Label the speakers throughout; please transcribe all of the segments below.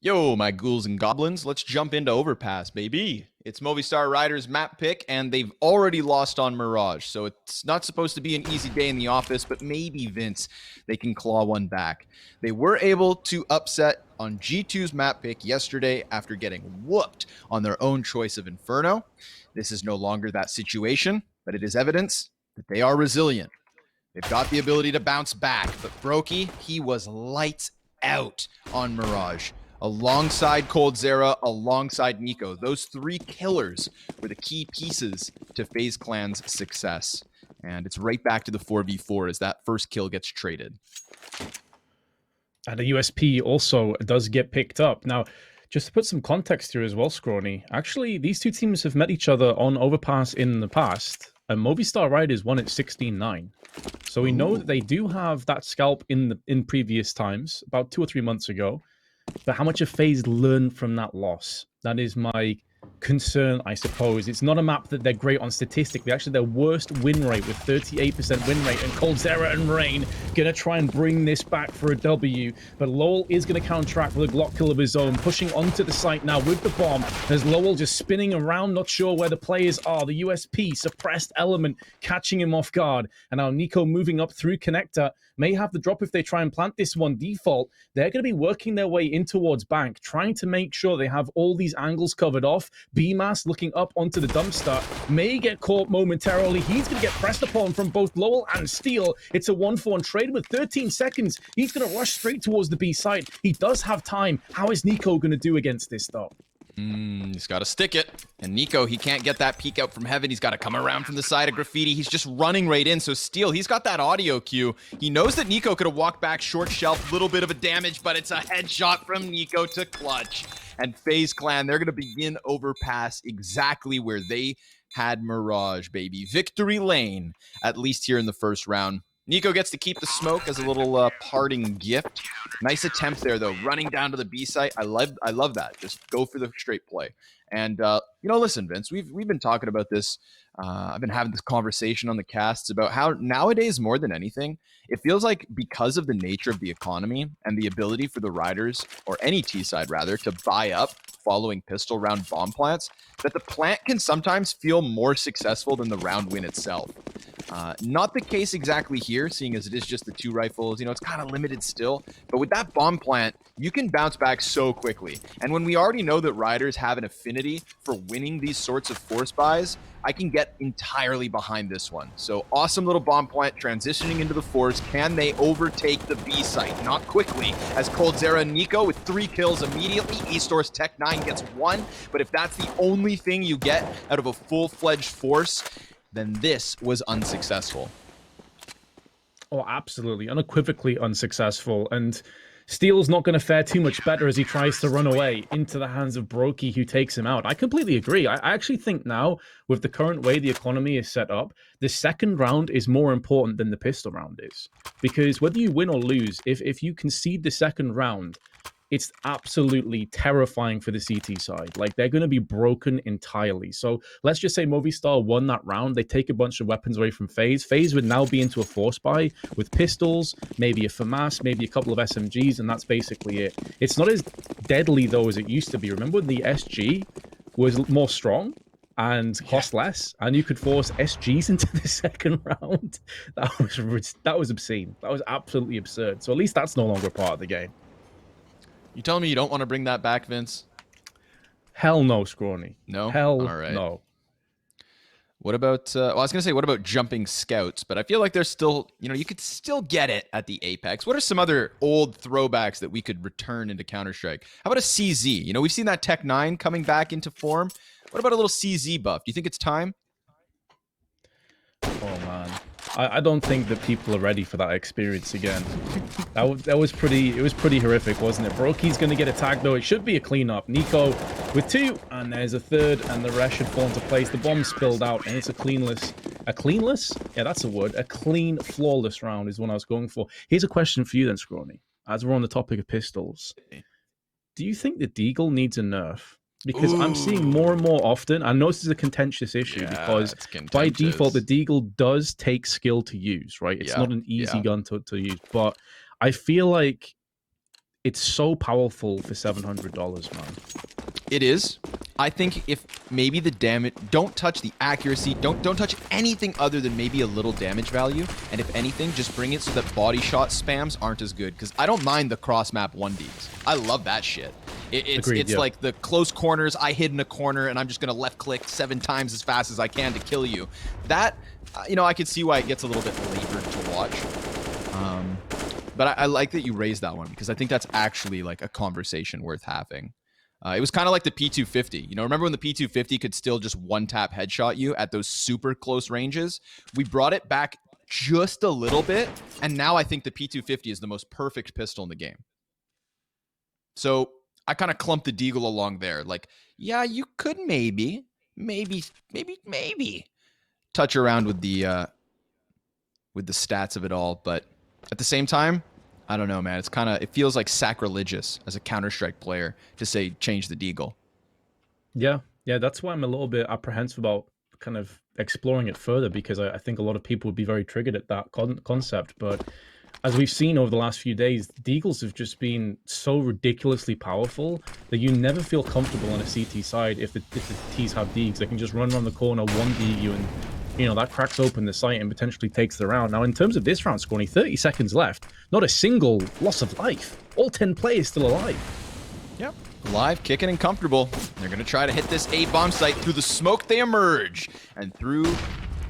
Speaker 1: Yo, my ghouls and goblins, let's jump into Overpass, baby. It's Movistar Riders map pick, and they've already lost on Mirage, so it's not supposed to be an easy day in the office, but maybe, Vince, they can claw one back. They were able to upset on G2's map pick yesterday after getting whooped on their own choice of Inferno. This is no longer that situation, but it is evidence that they are resilient. They've got the ability to bounce back, but Brokey, he was lights out on Mirage. Alongside coldzera, alongside NiKo. Those three killers were the key pieces to FaZe Clan's success. And it's right back to the 4v4 as that first kill gets traded.
Speaker 2: And the USP also does get picked up. Now, just to put some context here as well, Scrawny, actually, these two teams have met each other on Overpass in the past, and Movistar Riders won it 16-9. So we know that they do have that scalp in previous times, about 2 or 3 months ago. But how much have FaZe learned from that loss? That is my concern, I suppose. It's not a map that they're great on statistically. Actually, their worst win rate with 38% win rate, and coldzera and Rain gonna try and bring this back for a W. But Lowell is gonna counteract with a Glock kill of his own, pushing onto the site now with the bomb. There's Lowell just spinning around, not sure where the players are. The USP, suppressed element, catching him off guard. And now NiKo moving up through connector, may have the drop if they try and plant this one. Default, they're going to be working their way in towards bank, trying to make sure they have all these angles covered off. BMAS looking up onto the dumpster, may get caught momentarily. He's going to get pressed upon from both Lowell and Steel. It's a 1-for-1 trade with 13 seconds. He's going to rush straight towards the B site. He does have time. How is NiKo going to do against this, though?
Speaker 1: He's got to stick it. And NiKo, he can't get that peek out from heaven. He's got to come around from the side of Graffiti. He's just running right in. So Steel, he's got that audio cue. He knows that NiKo could have walked back short shelf, little bit of a damage, but it's a headshot from NiKo to clutch. And FaZe Clan, they're going to begin Overpass exactly where they had Mirage, baby. Victory lane, at least here in the first round. NiKo gets to keep the smoke as a little parting gift. Nice attempt there, though, running down to the B site. I love that. Just go for the straight play. And listen, Vince, we've been talking about this. I've been having this conversation on the casts about how nowadays, more than anything, it feels like because of the nature of the economy and the ability for the riders, or any T side rather, to buy up following pistol round bomb plants, that the plant can sometimes feel more successful than the round win itself. Not the case exactly here, seeing as it is just the 2 rifles. It's kind of limited still. But with that bomb plant, you can bounce back so quickly. And when we already know that riders have an affinity for winning these sorts of force buys, I can get entirely behind this one. So awesome little bomb plant transitioning into the force. Can they overtake the B site? Not quickly, as coldzera and NiKo with 3 kills immediately. eStore's Tech9 gets 1. But if that's the only thing you get out of a full-fledged force, then this was unsuccessful.
Speaker 2: Oh, absolutely. Unequivocally unsuccessful. And Steele's not going to fare too much better as he tries to run away into the hands of Brokey, who takes him out. I completely agree. I actually think now, with the current way the economy is set up, the second round is more important than the pistol round is. Because whether you win or lose, if you concede the second round, it's absolutely terrifying for the CT side. Like, they're going to be broken entirely. So let's just say Movistar won that round. They take a bunch of weapons away from FaZe. FaZe would now be into a force buy with pistols, maybe a FAMAS, maybe a couple of SMGs, and that's basically it. It's not as deadly, though, as it used to be. Remember when the SG was more strong and cost less, and you could force SGs into the second round? That was obscene. That was absolutely absurd. So at least that's no longer a part of the game.
Speaker 1: You telling me you don't want to bring that back, Vince?
Speaker 2: Hell no, Scrawny.
Speaker 1: No?
Speaker 2: Hell
Speaker 1: all right.
Speaker 2: no.
Speaker 1: What about, I was going to say, what about jumping scouts? But I feel like there's still, you could still get it at the Apex. What are some other old throwbacks that we could return into Counter-Strike? How about a CZ? We've seen that Tech9 coming back into form. What about a little CZ buff? Do you think it's time?
Speaker 2: Oh, man. I don't think that people are ready for that experience again. That was pretty horrific, wasn't it? Brokey's going to get a tag, though. It should be a cleanup. NiKo with 2, and there's a 3rd, and the rest should fall into place. The bomb spilled out, and it's a cleanless? Yeah, that's a word. A clean, flawless round is what I was going for. Here's a question for you then, Scrawny. As we're on the topic of pistols, do you think the Deagle needs a nerf? Because I'm seeing more and more often, I know this is a contentious issue, because by default, the Deagle does take skill to use, right? It's not an easy gun to use, but I feel like it's so powerful for $700, man.
Speaker 1: It is. I think if maybe the damage, don't touch the accuracy, don't touch anything other than maybe a little damage value, and if anything, just bring it so that body shot spams aren't as good, because I don't mind the cross map 1Ds. I love that shit. It's like the close corners, I hid in a corner, and I'm just gonna left click 7 times as fast as I can to kill you. That, you know, I could see why it gets a little bit labored to watch. But I like that you raised that one, because I think that's actually like a conversation worth having. It was kind of like the P250. You know, remember when the P250 could still just one-tap headshot you at those super close ranges? We brought it back just a little bit, and now I think the P250 is the most perfect pistol in the game. So I kind of clumped the Deagle along there. Like, yeah, you could maybe touch around with the stats of it all, but at the same time, I don't know, man. It's kind of, it feels like sacrilegious as a Counter-Strike player to say change the Deagle.
Speaker 2: Yeah, that's why I'm a little bit apprehensive about kind of exploring it further, because I think a lot of people would be very triggered at that concept. But as we've seen over the last few days, Deagles have just been so ridiculously powerful that you never feel comfortable on a CT side if the Ts have Deags. They can just run around the corner, 1D you, and you know, that cracks open the site and potentially takes the round. Now, in terms of this round, Scrawny, 30 seconds left. Not a single loss of life. All 10 players still alive.
Speaker 1: Yep. Alive, kicking, and comfortable. They're going to try to hit this A bomb site. Through the smoke, they emerge. And through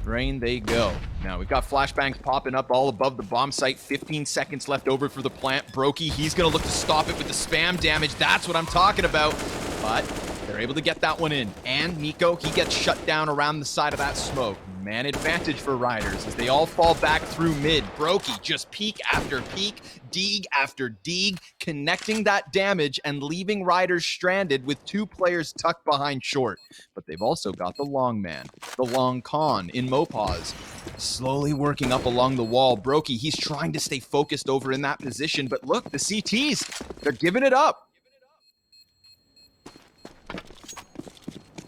Speaker 1: rain, they go. Now, we've got flashbangs popping up all above the bomb site. 15 seconds left over for the plant. Brokey, he's going to look to stop it with the spam damage. That's what I'm talking about. But they're able to get that one in. And Nico, he gets shut down around the side of that smoke. Man advantage for Riders as they all fall back through mid. Brokey just peek after peek, Deeg after Deeg, connecting that damage and leaving Riders stranded with 2 players tucked behind short. But they've also got the long man, the long con in Mopaz, slowly working up along the wall. Brokey, he's trying to stay focused over in that position, but look, the CTs, they're giving it up.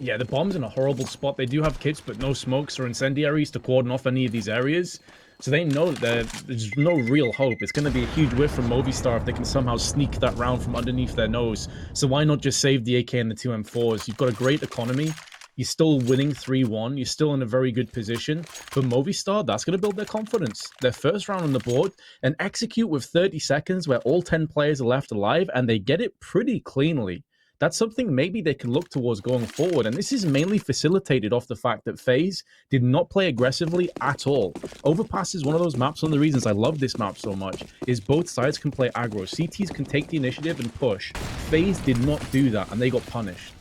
Speaker 2: Yeah, the bomb's in a horrible spot. They do have kits, but no smokes or incendiaries to cordon off any of these areas. So they know that there's no real hope. It's going to be a huge whiff from Movistar if they can somehow sneak that round from underneath their nose. So why not just save the AK and the 2 M4s? You've got a great economy. You're still winning 3-1. You're still in a very good position. But Movistar, that's going to build their confidence. Their first round on the board, and execute with 30 seconds where all 10 players are left alive, and they get it pretty cleanly. That's something maybe they can look towards going forward. And this is mainly facilitated off the fact that FaZe did not play aggressively at all. Overpass is one of those maps. One of the reasons I love this map so much is both sides can play aggro. CTs can take the initiative and push. FaZe did not do that, and they got punished.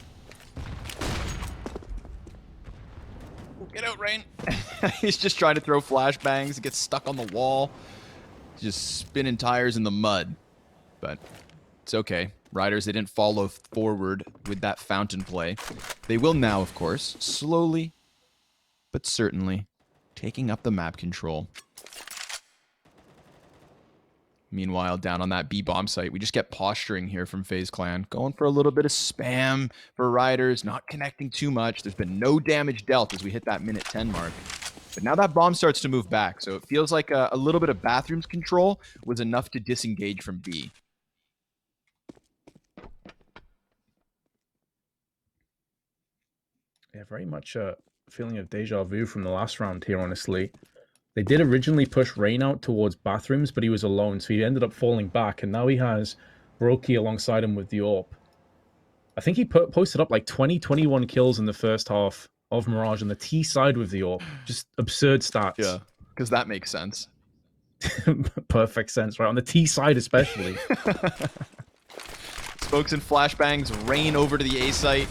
Speaker 1: Get out, Rain. He's just trying to throw flashbangs. He gets stuck on the wall. Just spinning tires in the mud. But it's okay. Riders, they didn't follow forward with that fountain play. They will now, of course, slowly but certainly taking up the map control. Meanwhile, down on that B bomb site, we just get posturing here from FaZe Clan. Going for a little bit of spam for Riders, not connecting too much. There's been no damage dealt as we hit that minute 10 mark. But now that bomb starts to move back, so it feels like a little bit of bathrooms control was enough to disengage from B.
Speaker 2: Yeah, very much a feeling of deja vu from the last round here, honestly. They did originally push Rain out towards bathrooms, but he was alone, so he ended up falling back, and now he has Brokey alongside him with the AWP. I think he posted up like 21 kills in the first half of Mirage on the T side with the AWP. Just absurd stats.
Speaker 1: Yeah, because that makes sense.
Speaker 2: Perfect sense, right? On the T side especially.
Speaker 1: Smokes and flashbangs, Rain over to the A site.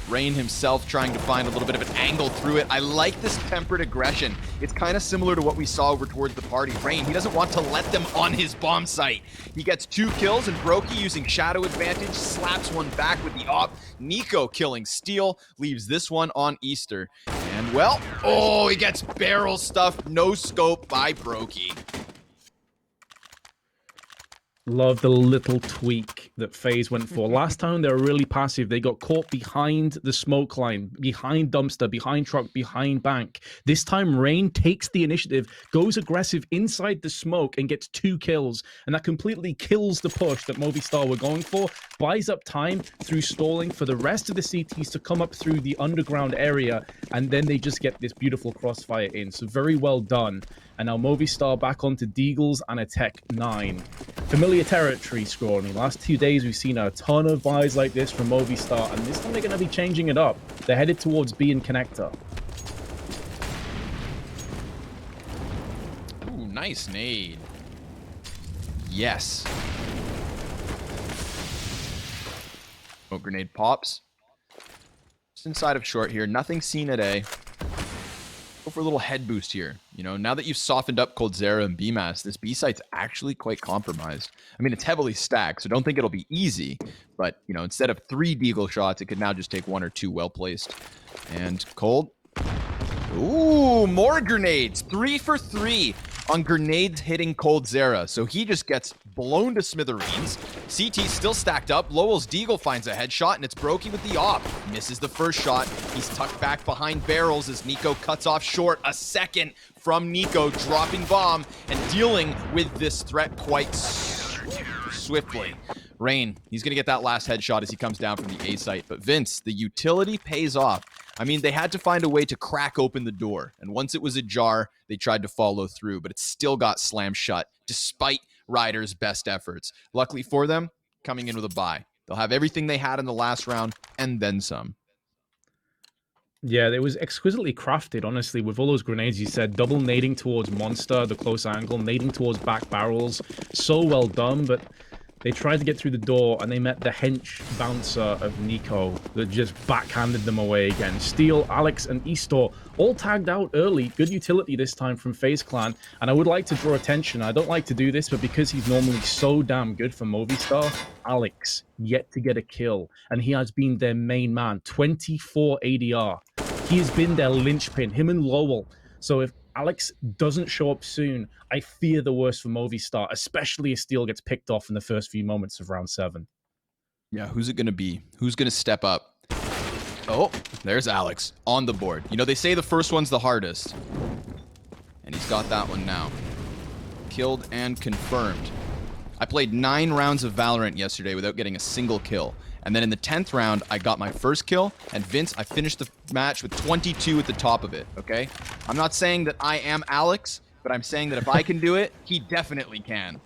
Speaker 1: Rain himself trying to find a little bit of an angle through it. I like this tempered aggression. It's kind of similar to what we saw over towards the party. Rain, he doesn't want to let them on his bomb site. He gets 2 kills, and Brokey, using shadow advantage, slaps one back with the AWP. Nico killing Steel, leaves this one on Easter. And, well, oh, he gets barrel stuffed, no scope by Brokey.
Speaker 2: Love the little tweak that FaZe went for. Last time they were really passive. They got caught behind the smoke line, behind dumpster, behind truck, behind bank. This time Rain takes the initiative, goes aggressive inside the smoke and gets 2 kills. And that completely kills the push that Movistar were going for, buys up time through stalling for the rest of the CTs to come up through the underground area, and then they just get this beautiful crossfire in. So very well done. And now Movistar back onto Deagles and a Tech 9. Familiar territory, Scrawny. Last 2 days, we've seen a ton of buys like this from Movistar, and this time they're going to be changing it up. They're headed towards B and Connector.
Speaker 1: Ooh, nice nade. Yes. Oh, grenade pops. Just inside of short here. Nothing seen at A. Go for a little head boost here. You know, now that you've softened up coldzera and BMAS, this B site's actually quite compromised. I mean, it's heavily stacked, so don't think it'll be easy. But, you know, instead of 3 deagle shots, it could now just take 1 or 2 well placed. And Cold. Ooh, more grenades. 3 for 3 on grenades hitting coldzera. So he just gets blown to smithereens. CT's still stacked up. Lowell's deagle finds a headshot, and it's Brokey with the op. Misses the first shot. He's tucked back behind barrels as Nico cuts off short. A second from Nico, dropping bomb and dealing with this threat quite swiftly. Rain, he's going to get that last headshot as he comes down from the A site. But Vince, the utility pays off. I mean, they had to find a way to crack open the door. And once it was ajar, they tried to follow through. But it still got slammed shut, despite Ryder's best efforts. Luckily for them, coming in with a bye. They'll have everything they had in the last round, and then some.
Speaker 2: Yeah, it was exquisitely crafted, honestly, with all those grenades you said. Double nading towards Monster, the close angle, nading towards back barrels. So well done, but they tried to get through the door, and they met the hench bouncer of Nico that just backhanded them away again. Steel, Alex, and Eastor all tagged out early. Good utility this time from FaZe Clan. And I would like to draw attention. I don't like to do this, but because he's normally so damn good for Movistar, Alex yet to get a kill. And he has been their main man. 24 ADR. He has been their linchpin, him and Lowell. So if Alex doesn't show up soon, I fear the worst for Movistar, especially if Steel gets picked off in the first few moments of round 7.
Speaker 1: Yeah, who's it going to be? Who's going to step up? Oh, there's Alex on the board. You know, they say the first one's the hardest. And he's got that one now. Killed and confirmed. I played 9 rounds of Valorant yesterday without getting a single kill. And then in the 10th round, I got my first kill. And Vince, I finished the match with 22 at the top of it, okay? I'm not saying that I am Alex, but I'm saying that if I can do it, he definitely can.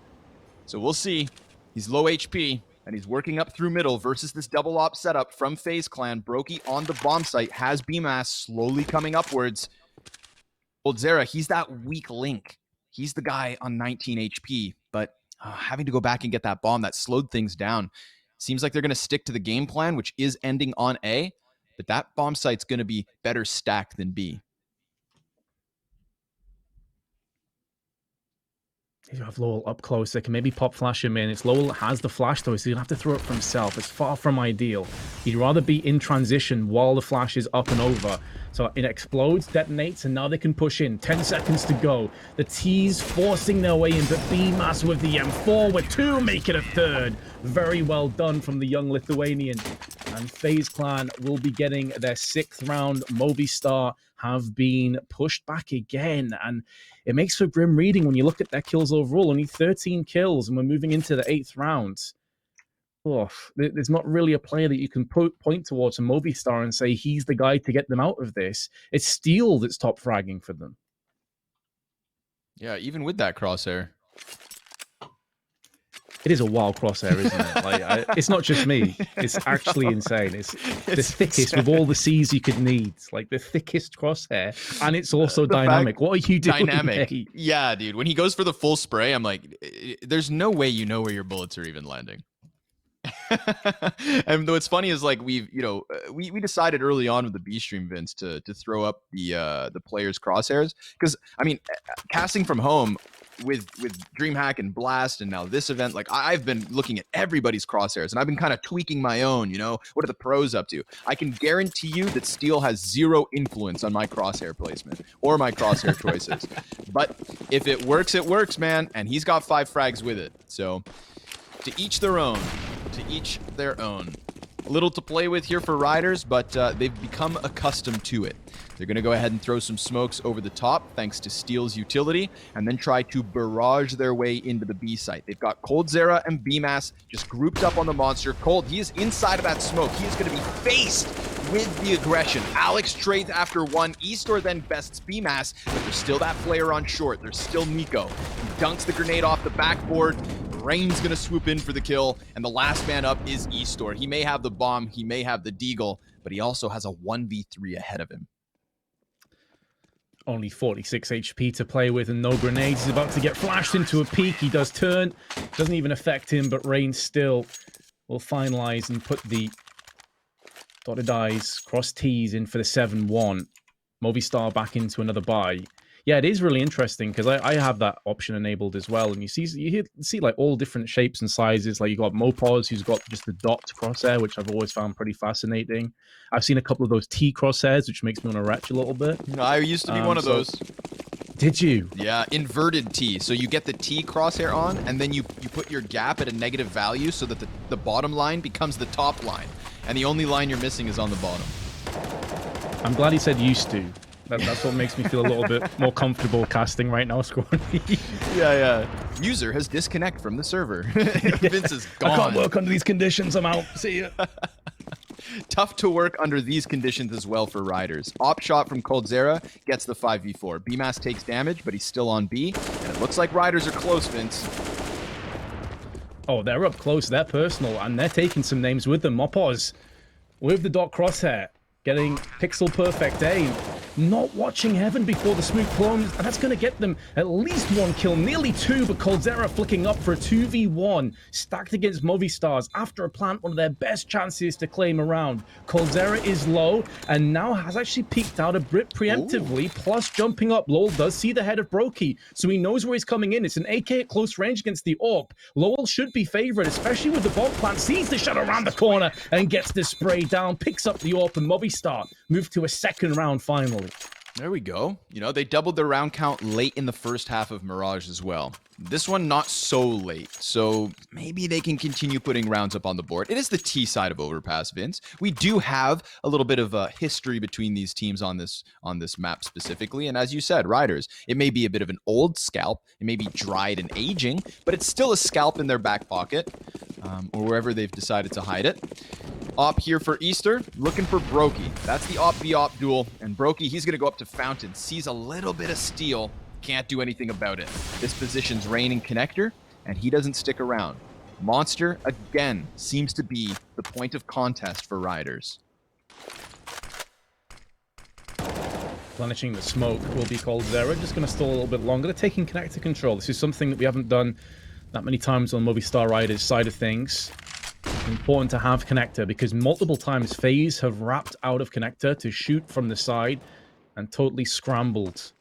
Speaker 1: So we'll see. He's low HP, and he's working up through middle versus this double op setup from FaZe Clan. Brokey on the bomb site has BMAS slowly coming upwards. coldzera, he's that weak link. He's the guy on 19 HP, but having to go back and get that bomb, that slowed things down. Seems like they're going to stick to the game plan, which is ending on A, but that bomb site's going to be better stacked than B.
Speaker 2: You have Lowell up close. They can maybe pop flash him in. It's Lowell that has the flash, though, so he'll have to throw it for himself. It's far from ideal. He'd rather be in transition while the flash is up and over. So it explodes, detonates, and now they can push in. 10 seconds to go. The T's forcing their way in, but BMAS with the M4 with 2, make it a 3rd. Very well done from the young Lithuanian. And FaZe Clan will be getting their 6th round. Movistar have been pushed back again, and it makes for grim reading when you look at their kills overall. Only 13 kills, and we're moving into the 8th round. Oh, there's not really a player that you can point towards a Movistar and say he's the guy to get them out of this. It's Steel that's top fragging for them.
Speaker 1: Yeah, even with that crosshair.
Speaker 2: It is a wild crosshair, isn't it? Like, it's not just me. It's actually insane. It's the thickest with all the C's you could need. Like the thickest crosshair, and it's also dynamic. What are you doing?
Speaker 1: Dynamic.
Speaker 2: Mate?
Speaker 1: Yeah, dude. When he goes for the full spray, I'm like, there's no way you know where your bullets are even landing. And what's funny is like we decided early on with the B stream, Vince, to throw up the players' crosshairs, because I mean, casting from home with DreamHack and Blast and now this event, like I've been looking at everybody's crosshairs and I've been kind of tweaking my own. You know, what are the pros up to? I can guarantee you that Steel has 0 influence on my crosshair placement or my crosshair choices. But if it works, man, and he's got 5 frags with it. So To each their own. To each their own. A little to play with here for Riders, but they've become accustomed to it. They're going to go ahead and throw some smokes over the top, thanks to Steel's utility, and then try to barrage their way into the B site. They've got coldzera and BMass just grouped up on the monster. Cold, he is inside of that smoke. He is going to be faced with the aggression. Alex trades after one. Eastor then bests BMass, but there's still that flare on short. There's still Nico. He dunks the grenade off the backboard. Rain's gonna swoop in for the kill, and the last man up is Eastor. He may have the bomb, he may have the deagle, but he also has a 1v3 ahead of him.
Speaker 2: Only 46 HP to play with and no grenades. He's about to get flashed into a peak. He does turn. Doesn't even affect him, but Rain still will finalize and put the dotted I's, cross T's in for the 7-1. Movistar back into another buy. Yeah, it is really interesting because I have that option enabled as well, and you see like all different shapes and sizes. Like you got Mopos, who's got just the dot crosshair, which I've always found pretty fascinating. I've seen a couple of those T crosshairs, which makes me want to retch a little bit.
Speaker 1: I used to be one of those.
Speaker 2: Did you?
Speaker 1: Yeah, inverted T. So you get the T crosshair on, and then you put your gap at a negative value so that the bottom line becomes the top line, and the only line you're missing is on the bottom.
Speaker 2: I'm glad he said used to. That's what makes me feel a little bit more comfortable casting right now, Scorny.
Speaker 1: Yeah. User has disconnected from the server. Vince is gone.
Speaker 2: I can't work under these conditions. I'm out. See ya.
Speaker 1: Tough to work under these conditions as well for Riders. Op shot from coldzera gets the 5v4. BMass takes damage, but he's still on B. And it looks like Riders are close, Vince.
Speaker 2: Oh, they're up close. They're personal. And they're taking some names with them. Mopos with the dot crosshair. Getting pixel perfect aim. Not watching Heaven before the smooth clones, and that's going to get them at least one kill, nearly two, but coldzera flicking up for a 2v1, stacked against Movistars after a plant, one of their best chances to claim a round. coldzera is low, and now has actually peeked out a Brit preemptively, plus jumping up. Lowell does see the head of Brokey, so he knows where he's coming in. It's an AK at close range against the AWP. Lowell should be favored, especially with the bomb plant, sees the shot around the corner, and gets the spray down, picks up the AWP, and Movistar move to a second round finally.
Speaker 1: There we go. You know, they doubled their round count late in the first half of Mirage as well. This one not so late, so maybe they can continue putting rounds up on the board. It is the T side of Overpass, Vince. We do have a little bit of a history between these teams on this map specifically, and as you said, Riders, it may be a bit of an old scalp, it may be dried and aging, but it's still a scalp in their back pocket, or wherever they've decided to hide it. Op here for Easter, looking for Brokey. That's the Op v Op duel, and Brokey, he's gonna go up to Fountain, sees a little bit of steal, can't do anything about it. This position's Rain and Connector, and he doesn't stick around. Monster, again, seems to be the point of contest for Riders.
Speaker 2: Replenishing the smoke will be coldzera, just going to stall a little bit longer. They're taking Connector control. This is something that we haven't done that many times on Movistar Riders' side of things. It's important to have Connector because multiple times FaZe have wrapped out of Connector to shoot from the side and totally scrambled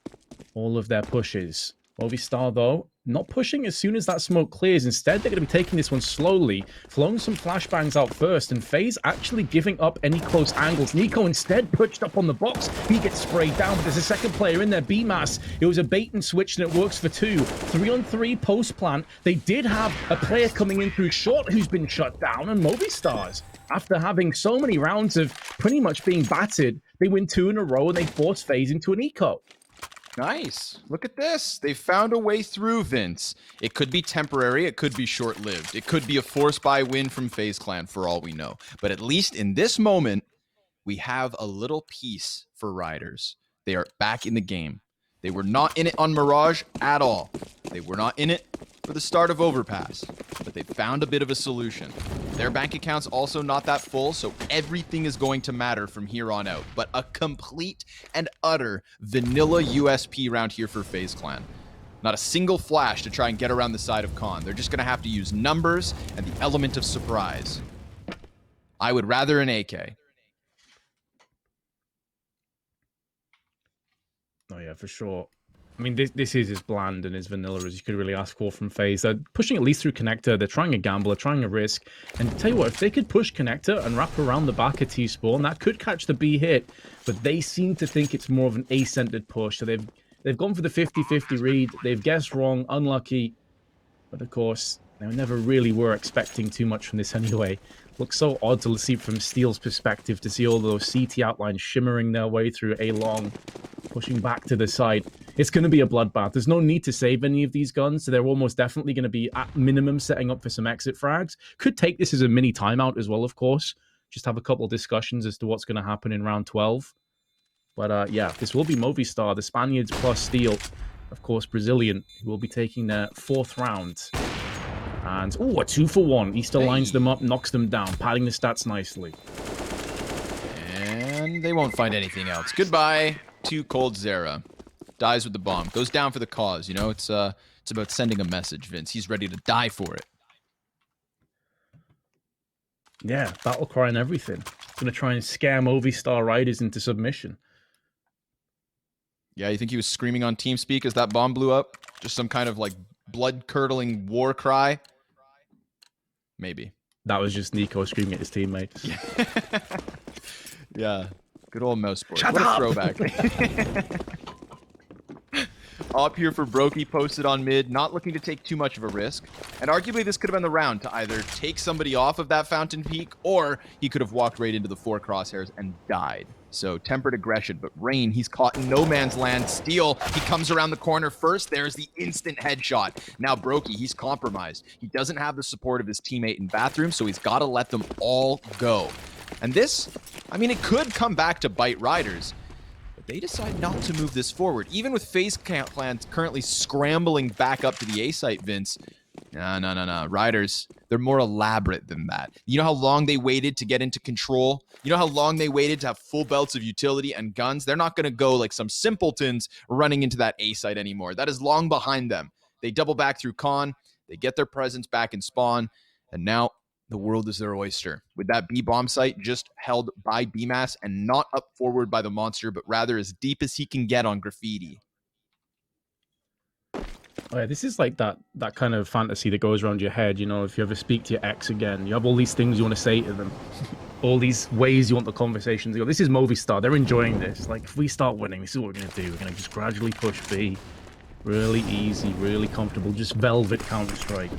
Speaker 2: all of their pushes. Movistar, though, not pushing as soon as that smoke clears. Instead, they're going to be taking this one slowly, flowing some flashbangs out first, and FaZe actually giving up any close angles. Nico instead pushed up on the box. He gets sprayed down, but there's a second player in there, BMass. It was a bait and switch, and it works for two. 3-on-3 post-plant. They did have a player coming in through short who's been shut down, and Movistars, after having so many rounds of pretty much being battered, they win 2 in a row, and they force FaZe into an eco.
Speaker 1: Nice. Look at this. They found a way through, Vince. It could be temporary. It could be short-lived. It could be a force buy win from FaZe Clan for all we know. But at least in this moment, we have a little piece for Riders. They are back in the game. They were not in it on Mirage at all. They were not in it for the start of Overpass. But they found a bit of a solution. Their bank account's also not that full, so everything is going to matter from here on out. But a complete and utter vanilla USP round here for FaZe Clan. Not a single flash to try and get around the side of Con. They're just going to have to use numbers and the element of surprise. I would rather an AK.
Speaker 2: Oh yeah, for sure. I mean, this is as bland and as vanilla as you could really ask for from FaZe. They're pushing at least through Connector. They're trying a gamble. They're trying a risk. And tell you what, if they could push Connector and wrap around the back of T-Spawn, that could catch the B hit. But they seem to think it's more of an A-centered push. So they've gone for the 50-50 read. They've guessed wrong. Unlucky. But of course, They never really were expecting too much from this anyway. Looks so odd to see from Steel's perspective, to see all those CT outlines shimmering their way through A long, pushing back to the side. It's going to be a bloodbath. There's no need to save any of these guns, so they're almost definitely going to be, at minimum, setting up for some exit frags. Could take this as a mini timeout as well, of course. Just have a couple of discussions as to what's going to happen in round 12. But yeah, this will be Movistar, the Spaniards plus Steel. Of course, Brazilian, who will be taking their 4th round. And, oh, a 2-for-1. Easter lines them up, knocks them down, padding the stats nicely.
Speaker 1: And they won't find anything else. Goodbye to coldzera. Dies with the bomb. Goes down for the cause, you know? It's about sending a message, Vince. He's ready to die for it.
Speaker 2: Yeah, battle cry and everything. Gonna try and scare Movistar Riders into submission.
Speaker 1: Yeah, you think he was screaming on TeamSpeak as that bomb blew up? Just some kind of, like, blood-curdling war cry? Maybe.
Speaker 2: That was just Nico screaming at his teammates.
Speaker 1: Yeah. Good old mouse sport.
Speaker 2: Shut
Speaker 1: what
Speaker 2: up!
Speaker 1: a throwback. Up here for Brokey, posted on mid, not looking to take too much of a risk. And arguably this could have been the round to either take somebody off of that fountain peak, or he could have walked right into the 4 crosshairs and died. So tempered aggression, but Rain, he's caught in no man's land. Steel, he comes around the corner first. There's the instant headshot. Now Brokey, he's compromised. He doesn't have the support of his teammate in Bathroom, so he's got to let them all go. And this, I mean, it could come back to bite Riders. They decide not to move this forward. Even with FaZe Clan currently scrambling back up to the A site, Vince. No. Riders, they're more elaborate than that. You know how long they waited to get into control? You know how long they waited to have full belts of utility and guns? They're not going to go like some simpletons running into that A site anymore. That is long behind them. They double back through con. They get their presence back in spawn. And now the world is their oyster, with that B bomb site just held by BMAS and not up forward by the monster, but rather as deep as he can get on graffiti.
Speaker 2: Oh yeah, this is like that kind of fantasy that goes around your head. You know, if you ever speak to your ex again, you have all these things you want to say to them, all these ways you want the conversation to go. This is Movistar. They're enjoying this. Like, if we start winning, this is what we're going to do. We're going to just gradually push B. Really easy, really comfortable. Just velvet Counter-Strike.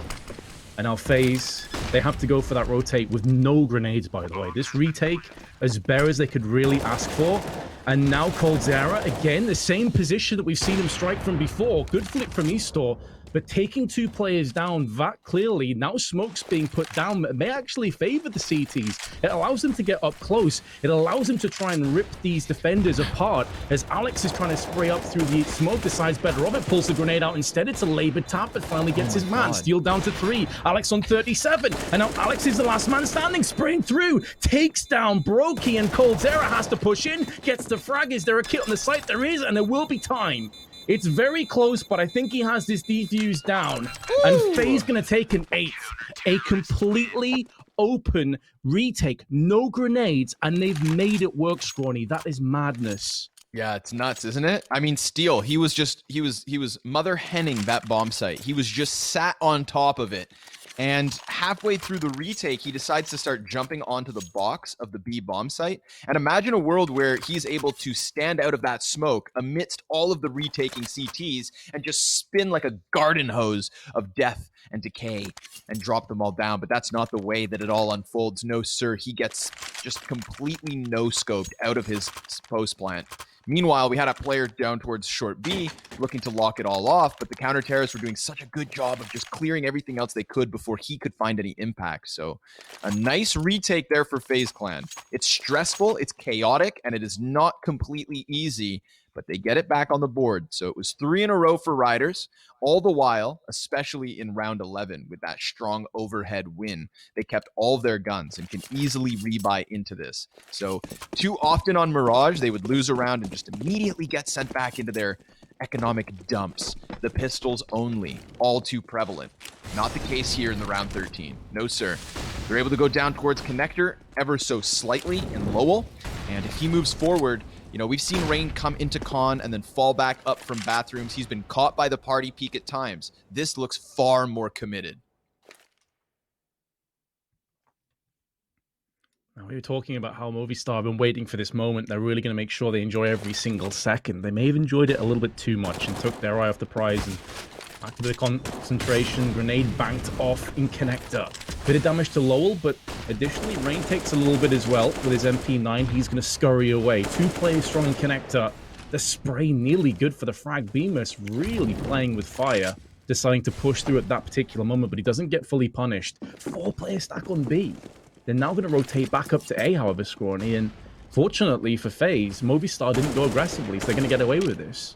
Speaker 2: And now FaZe, they have to go for that rotate with no grenades, by the way. This retake, as bare as they could really ask for. And now coldzera, again, the same position that we've seen him strike from before. Good flick from Eastor, but taking 2 players down that clearly. Now smoke's being put down. It may actually favor the CTs. It allows them to get up close. It allows them to try and rip these defenders apart. As Alex is trying to spray up through the smoke, decides better of it, pulls the grenade out instead. It's a labored tap, but finally gets his man. Steel down to 3. Alex on 37. And now Alex is the last man standing, spraying through. Takes down Brokey, and coldzera has to push in. Gets the frag. Is there a kill on the site? There is, and there will be time. It's very close, but I think he has this defuse down. Ooh. And FaZe going to take an 8th. A completely open retake. No grenades, and they've made it work, Scrawny. That is madness.
Speaker 1: Yeah, it's nuts, isn't it? I mean, Steel, he was mother henning that bomb site. He was just sat on top of it. And halfway through the retake, he decides to start jumping onto the box of the B bomb site. And imagine a world where he's able to stand out of that smoke amidst all of the retaking CTs and just spin like a garden hose of death and decay and drop them all down. But that's not the way that it all unfolds. No, sir. He gets just completely no-scoped out of his post plant. Meanwhile, we had a player down towards short B looking to lock it all off, but the counter-terrorists were doing such a good job of just clearing everything else they could before he could find any impact. So a nice retake there for FaZe Clan. It's stressful, it's chaotic, and it is not completely easy, but they get it back on the board. So it was 3 in a row for Riders, all the while, especially in round 11 with that strong overhead win. They kept all of their guns and can easily rebuy into this. So too often on Mirage, they would lose a round and just immediately get sent back into their economic dumps. The pistols only, all too prevalent. Not the case here in the round 13. No, sir. They're able to go down towards Connector ever so slightly in Lowell. And if he moves forward, you know, we've seen Rain come into con and then fall back up from bathrooms. He's been caught by the party peak at times. This looks far more committed.
Speaker 2: Now, we were talking about how Movistar have been waiting for this moment. They're really going to make sure they enjoy every single second. They may have enjoyed it a little bit too much and took their eye off the prize and Back to the concentration, grenade banked off in connector. Bit of damage to Lowell, but additionally, Rain takes a little bit as well with his MP9. He's going to scurry away. 2 players strong in connector. The spray nearly good for the frag. Bemis really playing with fire, deciding to push through at that particular moment, but he doesn't get fully punished. 4 players stack on B. They're now going to rotate back up to A, however, Scrawny, and fortunately for FaZe, Movistar didn't go aggressively, so they're going to get away with this.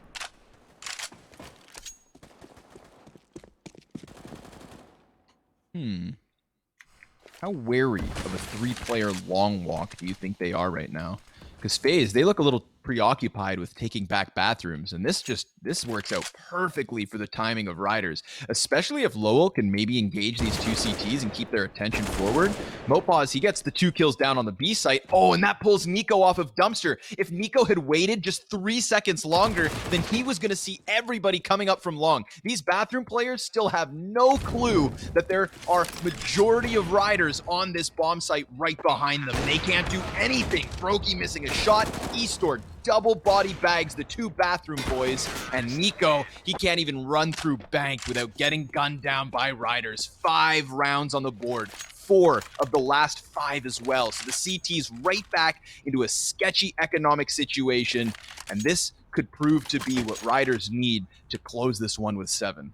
Speaker 1: How wary of a 3-player long walk do you think they are right now? Because FaZe, they look a little preoccupied with taking back bathrooms, and this works out perfectly for the timing of riders, especially if Lowell can maybe engage these 2 CTs and keep their attention forward. Mopaz, he gets the 2 kills down on the B site. Oh, and that pulls Nico off of Dumpster. If Nico had waited just 3 seconds longer, then he was going to see everybody coming up from long. These bathroom players still have no clue that there are majority of riders on this bomb site right behind them. They can't do anything. Brokey missing a shot. Eastor double body bags the 2 bathroom boys, and Nico, he can't even run through bank without getting gunned down by riders. 5 rounds on the board, 4 of the last 5 as well. So the CT's right back into a sketchy economic situation, and this could prove to be what riders need to close this one with 7.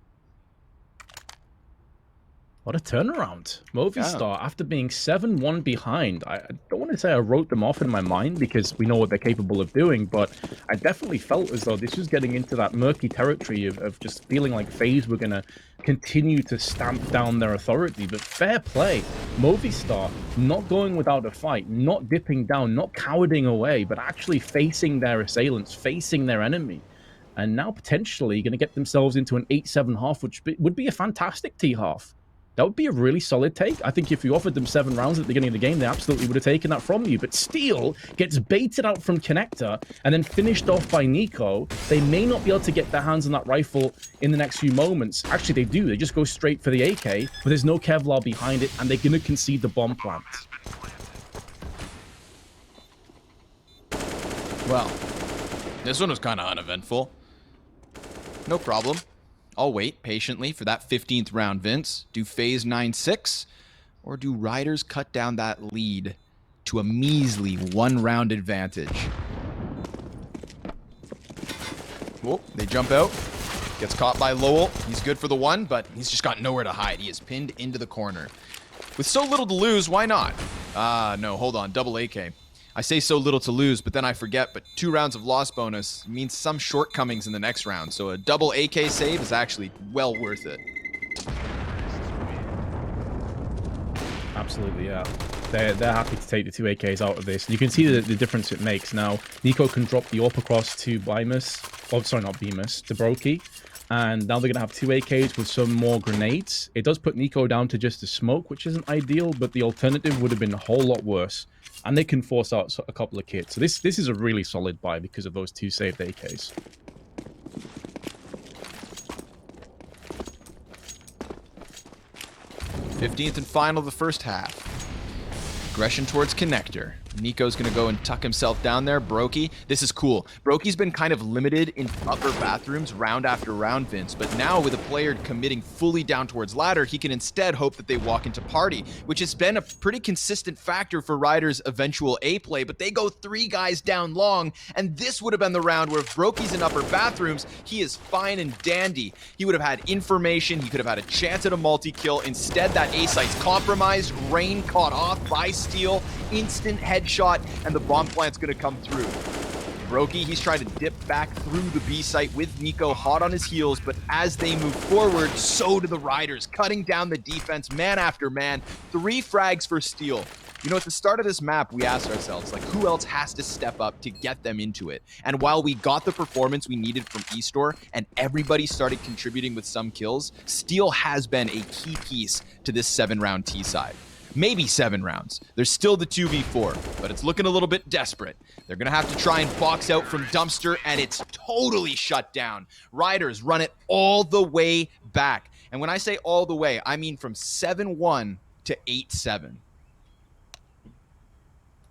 Speaker 2: What a turnaround. Movistar, after being 7-1 behind, I don't want to say I wrote them off in my mind because we know what they're capable of doing, but I definitely felt as though this was getting into that murky territory of just feeling like FaZe were going to continue to stamp down their authority. But fair play. Movistar not going without a fight, not dipping down, not cowarding away, but actually facing their assailants, facing their enemy. And now potentially going to get themselves into an 8-7 half, which would be a fantastic T-half. That would be a really solid take. I think if you offered them 7 rounds at the beginning of the game, they absolutely would have taken that from you. But Steel gets baited out from Connector and then finished off by Nico. They may not be able to get their hands on that rifle in the next few moments. Actually, they do. They just go straight for the AK, but there's no Kevlar behind it, and they're going to concede the bomb plant.
Speaker 1: Well, this one was kind of uneventful. No problem. I'll wait patiently for that 15th round, Vince. Do FaZe 9-6, or do Riders cut down that lead to a measly 1-round advantage? Whoa, they jump out. Gets caught by Lowell. He's good for the 1, but he's just got nowhere to hide. He is pinned into the corner. With so little to lose, why not? No, hold on. Double AK. I say so little to lose, but then I forget, but 2 rounds of loss bonus means some shortcomings in the next round, so a double AK save is actually well worth it.
Speaker 2: Absolutely, yeah. They're happy to take the 2 AKs out of this. You can see the difference it makes. Now, Nico can drop the AWP across to Bemis. Oh, sorry, not Bemis, to Brokey. And now they're going to have 2 AKs with some more grenades. It does put Nico down to just a smoke, which isn't ideal, but the alternative would have been a whole lot worse. And they can force out a couple of kits. So this is a really solid buy because of those 2 saved AKs.
Speaker 1: '15th and final of the first half. Aggression towards Connector. Nico's going to go and tuck himself down there. Brokey, this is cool. Brokey's been kind of limited in upper bathrooms round after round, Vince, but now with a player committing fully down towards ladder, he can instead hope that they walk into party, which has been a pretty consistent factor for Ryder's eventual A play, but they go 3 guys down long, and this would have been the round where if Brokey's in upper bathrooms, he is fine and dandy. He would have had information, he could have had a chance at a multi-kill. Instead, that A site's compromised, Rain caught off by Steel, instant headshot, and the bomb plant's gonna come through. Brokey, he's trying to dip back through the B site with Nico hot on his heels, but as they move forward, so do the Riders, cutting down the defense man after man. 3 frags for Steel. You know, at the start of this map, we asked ourselves, like, who else has to step up to get them into it? And while we got the performance we needed from Eastor, and everybody started contributing with some kills, Steel has been a key piece to this 7-round T side. Maybe 7 rounds. There's still the 2v4, but it's looking a little bit desperate. They're going to have to try and box out from Dumpster, and it's totally shut down. Riders run it all the way back. And when I say all the way, I mean from 7-1 to 8-7.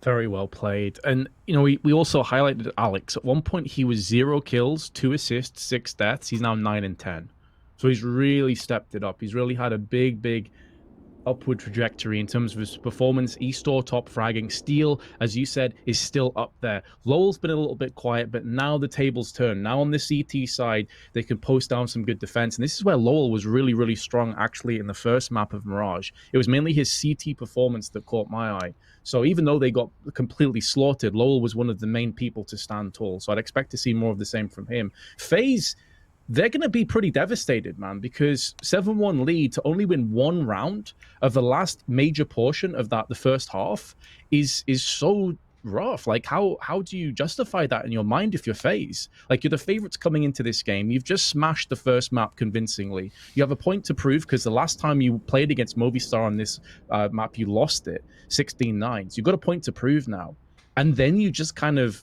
Speaker 2: Very well played. And, you know, we also highlighted Alex. At one point, he was 0 kills, 2 assists, 6 deaths. He's now 9 and 10. So he's really stepped it up. He's really had a big upward trajectory in terms of his performance. E-Store top fragging. Steel, as you said, is still up there. Lowell's been a little bit quiet, but now the tables turn. Now on the CT side, they can post down some good defense. And this is where Lowell was really strong, actually, in the first map of Mirage. It was mainly his CT performance that caught my eye. So even though they got completely slaughtered, Lowell was one of the main people to stand tall. So I'd expect to see more of the same from him. FaZe, they're going to be pretty devastated, man, because 7-1 lead to only win one round of the last major portion of that, the first half, is so rough. Like, how do you justify that in your mind if you're FaZe? Like, you're the favorites coming into this game. You've just smashed the first map convincingly. You have a point to prove because the last time you played against Movistar on this map, you lost it 16-9. So you've got a point to prove now. And then you just kind of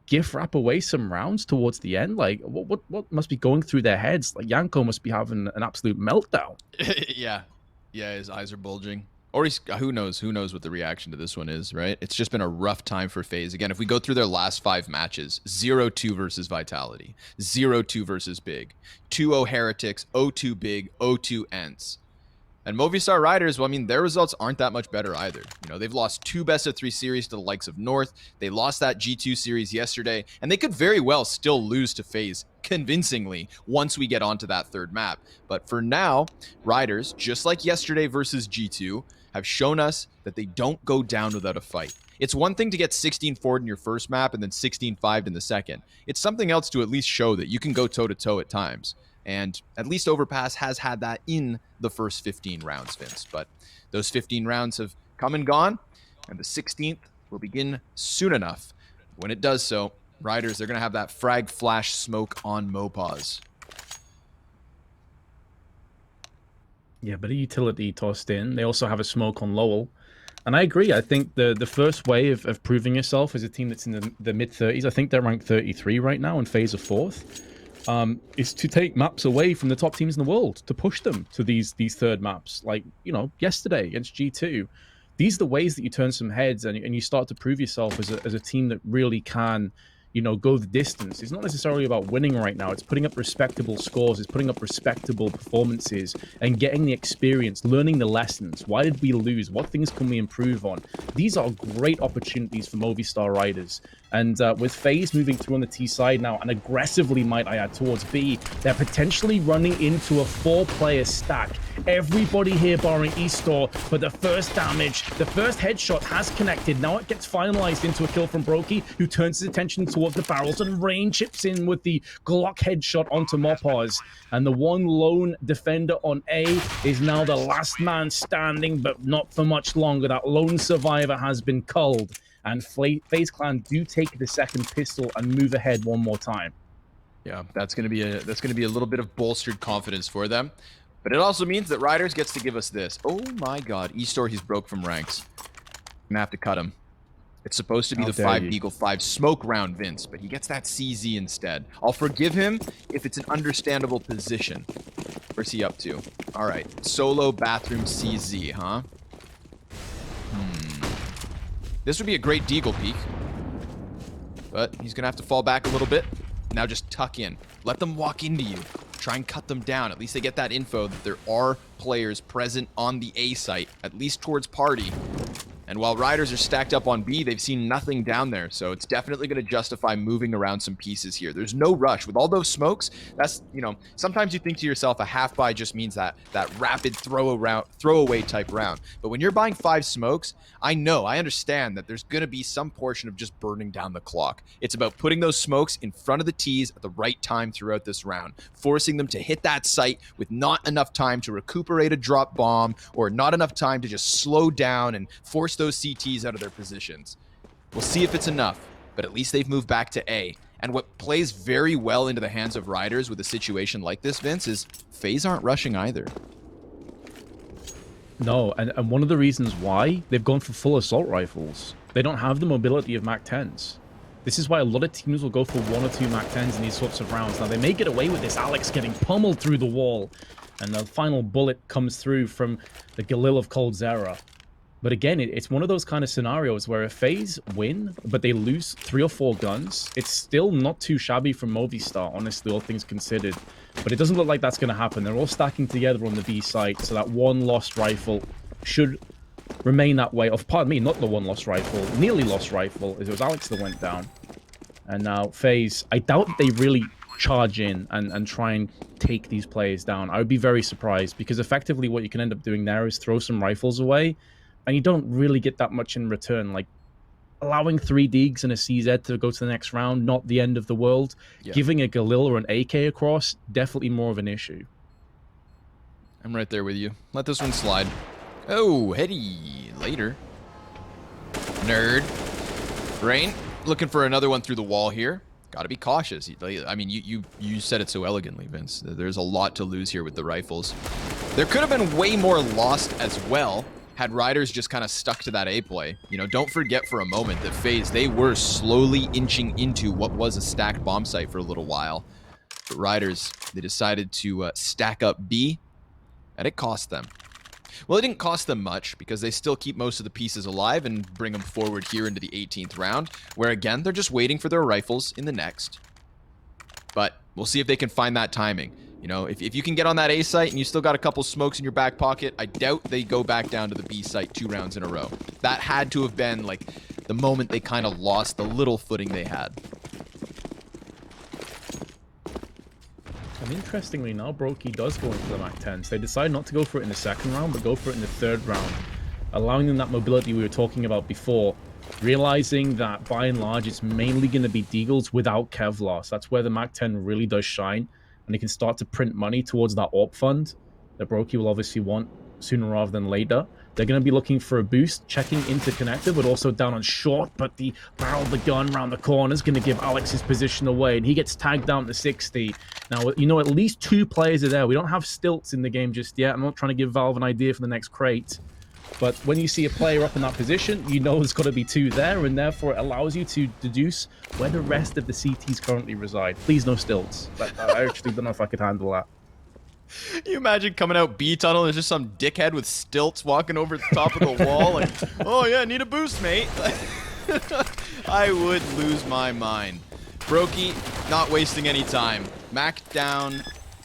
Speaker 2: gift wrap away some rounds towards the end. Like, what must be going through their heads? Like, Yanko must be having an absolute meltdown.
Speaker 1: Yeah, his eyes are bulging. Or he's, who knows what the reaction to this one is, right? It's just been a rough time for FaZe. Again, if we go through their last 5 matches, 0-2 versus Vitality, 0-2 versus Big, 2-0 Heretics, 0-2 Big, 0-2 Ents. And Movistar Riders, well, I mean, their results aren't that much better either. You know, they've lost 2 best-of-3 series to the likes of North. They lost that G2 series yesterday, and they could very well still lose to FaZe convincingly once we get onto that third map. But for now, Riders, just like yesterday versus G2, have shown us that they don't go down without a fight. It's one thing to get 16-4 in your first map and then 16-5 in the second. It's something else to at least show that you can go toe-to-toe at times. And at least Overpass has had that in the first 15 rounds, Vince. But those 15 rounds have come and gone, and the 16th will begin soon enough. When it does so, Riders, they're going to have that frag flash smoke on Mopaz.
Speaker 2: Yeah, but a utility tossed in. They also have a smoke on Lowell. And I agree. I think the first way of proving yourself as a team that's in the mid-30s, I think they're ranked 33 right now, and FaZe are 4th. Is to take maps away from the top teams in the world, to push them to these third maps. Like, you know, yesterday against G2. These are the ways that you turn some heads and you start to prove yourself as a team that really can, you know, go the distance. It's not necessarily about winning right now. It's putting up respectable scores. It's putting up respectable performances and getting the experience, learning the lessons. Why did we lose? What things can we improve on? These are great opportunities for Movistar Riders. And with FaZe moving through on the T side now, and aggressively, might I add, towards B, they're potentially running into a 4-player stack. Everybody here barring E-Store, but the first damage, the first headshot has connected. Now it gets finalized into a kill from Brokey, who turns his attention towards the barrels, and Rain chips in with the Glock headshot onto Mopaz. And the one lone defender on A is now the last man standing, but not for much longer. That lone survivor has been culled. And FaZe Clan do take the second pistol and move ahead one more time.
Speaker 1: Yeah, that's gonna be a little bit of bolstered confidence for them. But it also means that Riders gets to give us this. Oh my god, E-Store, he's broke from ranks. Gonna have to cut him. It's supposed to be the 5 Eagle 5 smoke round, Vince, but he gets that CZ instead. I'll forgive him if it's an understandable position. Where's he up to? Alright, solo bathroom CZ, huh? This would be a great Deagle peek. But he's going to have to fall back a little bit. Now just tuck in. Let them walk into you. Try and cut them down. At least they get that info that there are players present on the A site, at least towards party. And while Riders are stacked up on B, they've seen nothing down there. So it's definitely going to justify moving around some pieces here. There's no rush. With all those smokes, that's, you know, sometimes you think to yourself a half buy just means that rapid throwaway type round. But when you're buying 5 smokes, I understand that there's going to be some portion of just burning down the clock. It's about putting those smokes in front of the T's at the right time throughout this round, forcing them to hit that site with not enough time to recuperate a drop bomb or not enough time to just slow down and force those CTs out of their positions. We'll see if it's enough, but at least they've moved back to A. And what plays very well into the hands of Riders with a situation like this, Vince, is FaZe aren't rushing either.
Speaker 2: No, and one of the reasons why they've gone for full assault rifles. They don't have the mobility of MAC-10s. This is why a lot of teams will go for 1 or 2 MAC-10s in these sorts of rounds. Now, they may get away with this. Alex getting pummeled through the wall. And the final bullet comes through from the Galil of Coldzera. But again, it's one of those kind of scenarios where if FaZe win, but they lose 3 or 4 guns, it's still not too shabby from Movistar, honestly, all things considered. But it doesn't look like that's going to happen. They're all stacking together on the B site, so that one lost rifle should remain that way. Pardon me, not the one lost rifle, nearly lost rifle, as it was Alex that went down. And now FaZe, I doubt they really charge in and try and take these players down. I would be very surprised, because effectively what you can end up doing there is throw some rifles away, and you don't really get that much in return. Like, allowing 3 Deegs and a CZ to go to the next round, not the end of the world. Yeah. Giving a Galil or an AK across, definitely more of an issue.
Speaker 1: I'm right there with you. Let this one slide. Oh, heady. Later. Nerd. Rain, looking for another one through the wall here. Got to be cautious. I mean, you said it so elegantly, Vince. There's a lot to lose here with the rifles. There could have been way more lost as well had Riders just kind of stuck to that A play. You know, don't forget for a moment that FaZe, they were slowly inching into what was a stacked bomb site for a little while. But Riders, they decided to stack up B, and it cost them. Well, it didn't cost them much, because they still keep most of the pieces alive and bring them forward here into the 18th round, where again, they're just waiting for their rifles in the next. But we'll see if they can find that timing. You know, if you can get on that A site and you still got a couple smokes in your back pocket, I doubt they go back down to the B site 2 rounds in a row. That had to have been, like, the moment they kind of lost the little footing they had.
Speaker 2: And interestingly, now Brokey does go into the MAC-10s. They decide not to go for it in the 2nd round, but go for it in the 3rd round, allowing them that mobility we were talking about before, realizing that by and large it's mainly going to be Deagles without Kevlar. So that's where the MAC-10 really does shine, and they can start to print money towards that AWP fund that Brokey will obviously want sooner rather than later. They're going to be looking for a boost, checking into connector, but also down on short. But the barrel of the gun around the corner is going to give Alex his position away, and he gets tagged down to 60. Now, you know, at least 2 players are there. We don't have stilts in the game just yet. I'm not trying to give Valve an idea for the next crate. But when you see a player up in that position, you know there's got to be 2 there, and therefore it allows you to deduce where the rest of the CTs currently reside. Please, no stilts. But I actually don't know if I could handle that.
Speaker 1: You imagine coming out B tunnel, there's just some dickhead with stilts walking over the top of the wall, like, oh yeah, need a boost, mate. I would lose my mind. Brokey, not wasting any time. Mac down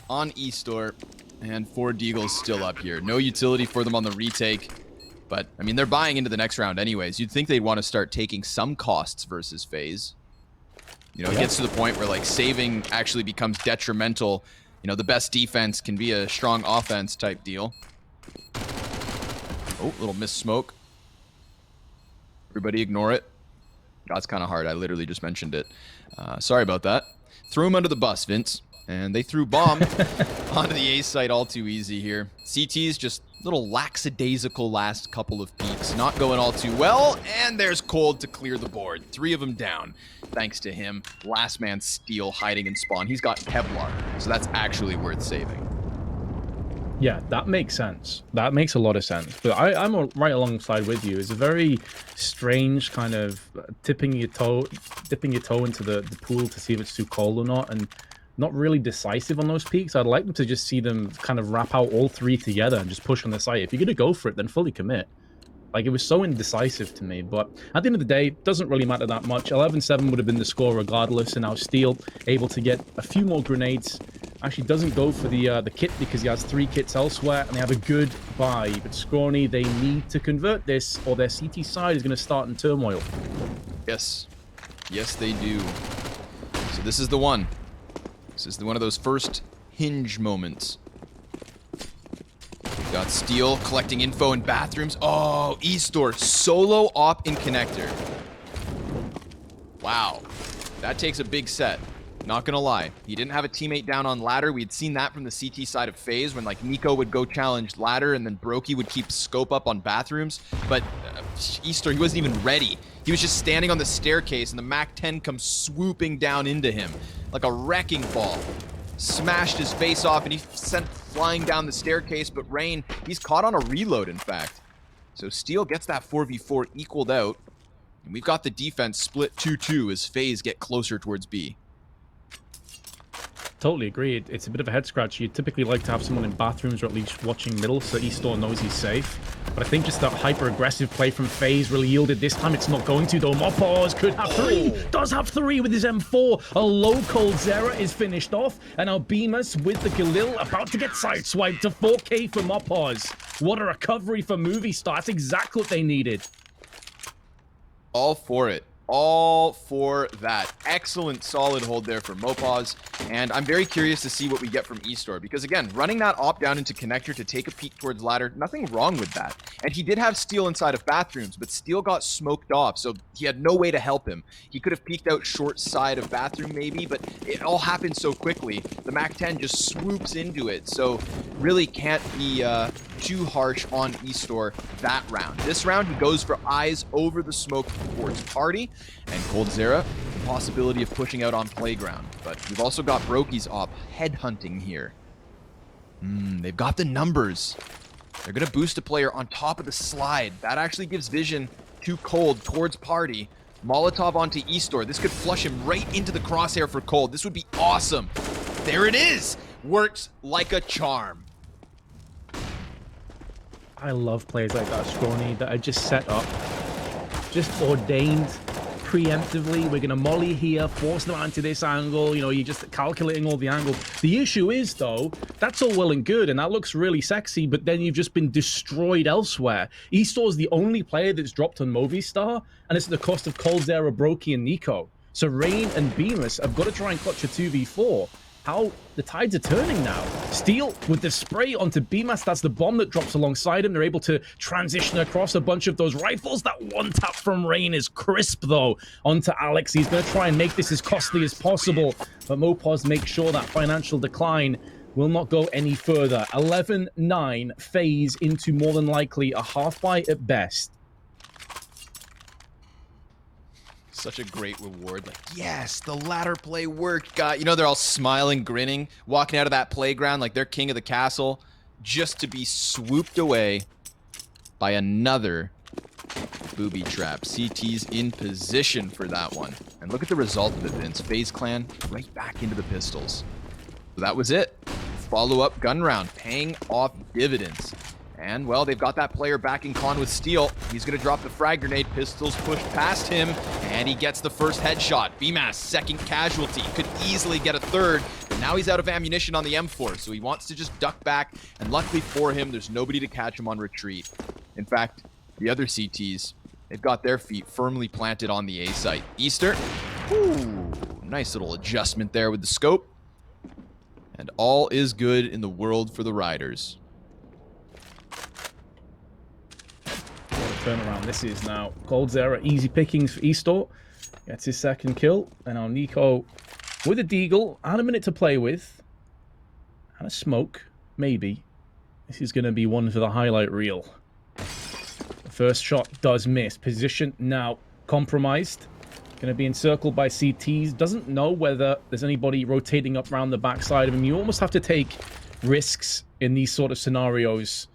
Speaker 1: on E-Store, and 4 Deagles still up here. No utility for them on the retake, but, I mean, they're buying into the next round anyways. You'd think they'd want to start taking some costs versus FaZe. You know, it gets to the point where, like, saving actually becomes detrimental. You know, the best defense can be a strong offense type deal. Oh, little miss smoke. Everybody ignore it. That's kind of hard. I literally just mentioned it. Sorry about that. Threw him under the bus, Vince. And they threw bomb onto the A site all too easy here. CT's just little lackadaisical last couple of peaks. Not going all too well. And there's Cold to clear the board. 3 of them down. Thanks to him. Last man Steel hiding in spawn. He's got Kevlar. So that's actually worth saving.
Speaker 2: Yeah, that makes sense. That makes a lot of sense. But I'm right alongside with you. It's a very strange kind of dipping your toe into the pool to see if it's too cold or not, and not really decisive on those peaks. I'd like them to just see them kind of wrap out all 3 together and just push on the site. If you're going to go for it, then fully commit. Like, it was so indecisive to me, but at the end of the day, it doesn't really matter that much. 11-7 would have been the score regardless, and now Steel able to get a few more grenades. Actually doesn't go for the kit because he has 3 kits elsewhere, and they have a good buy. But Scrawny, they need to convert this, or their CT side is going to start in turmoil.
Speaker 1: Yes. Yes, they do. So this is the one. This is one of those first hinge moments. We've got Steel collecting info in bathrooms. Oh, E-Store solo op in connector. Wow. That takes a big set. Not gonna lie. He didn't have a teammate down on ladder. We had seen that from the CT side of FaZe when, like, Nico would go challenge ladder and then Brokey would keep scope up on bathrooms. But E-Store, he wasn't even ready. He was just standing on the staircase and the MAC-10 comes swooping down into him like a wrecking ball. Smashed his face off and he sent flying down the staircase, but Rain, he's caught on a reload, in fact. So Steel gets that 4v4 equaled out, and we've got the defense split 2-2 as FaZe get closer towards B.
Speaker 2: Totally agree. It's a bit of a head scratch. You typically like to have someone in bathrooms or at least watching middle so E-Store knows he's safe. But I think just that hyper-aggressive play from FaZe really yielded. This time it's not going to, though. Mopoz could have 3. Does have 3 with his M4. A low Coldzera is finished off. And now Bemis with the Galil about to get sideswiped to 4K for Mopoz. What a recovery for Movistar. That's exactly what they needed.
Speaker 1: All for it. All for that. Excellent solid hold there for Mopoz. And I'm very curious to see what we get from eStore. Because again, running that op down into connector to take a peek towards ladder, nothing wrong with that. And he did have Steel inside of bathrooms, but Steel got smoked off, so he had no way to help him. He could have peeked out short side of bathroom maybe, but it all happened so quickly. The MAC-10 just swoops into it, so really can't be too harsh on eStore that round. This round, he goes for eyes over the smoke towards party, and Coldzera, the possibility of pushing out on playground. But we've also got Brokey's op headhunting here. They've got the numbers. They're going to boost a player on top of the slide. That actually gives vision to Cold towards party. Molotov onto eStore. This could flush him right into the crosshair for Cold. This would be awesome. There it is. Works like a charm.
Speaker 2: I love plays like that, Scrawny, that are just set up, just ordained preemptively. We're going to molly here, force them into this angle. You know, you're just calculating all the angles. The issue is, though, that's all well and good, and that looks really sexy, but then you've just been destroyed elsewhere. eStore's the only player that's dropped on Movistar, and it's at the cost of Coldzera, Brokey, and Nico. So Rain and Bemis have got to try and clutch a 2v4. How the tides are turning now. Steel with the spray onto Bemis. That's the bomb that drops alongside him. They're able to transition across a bunch of those rifles. That one tap from Rain is crisp, though, onto Alex. He's going to try and make this as costly as possible. But Mopoz makes sure that financial decline will not go any further. 11-9 FaZe into more than likely a half buy at best.
Speaker 1: Such a great reward. Like, yes, the ladder play worked. God, you know, they're all smiling, grinning, walking out of that playground like they're king of the castle, just to be swooped away by another booby trap. CT's in position for that one. And look at the result of it, Vince. FaZe Clan right back into the pistols. So that was it. Follow-up gun round, paying off dividends. And, well, they've got that player back in con with Steel. He's going to drop the frag grenade. Pistols pushed past him, and he gets the first headshot. BMAS, second casualty. Could easily get a third, but now he's out of ammunition on the M4, so he wants to just duck back, and luckily for him, there's nobody to catch him on retreat. In fact, the other CTs, they've got their feet firmly planted on the A site. Easter, ooh, nice little adjustment there with the scope. And all is good in the world for the Riders.
Speaker 2: Turnaround this is now. Coldzera, easy pickings for eStore. Gets his second kill. And now Nico with a deagle and a minute to play with. And a smoke, maybe. This is going to be one for the highlight reel. The first shot does miss. Position now compromised. Going to be encircled by CTs. Doesn't know whether there's anybody rotating up around the backside of him. You almost have to take risks in these sort of scenarios.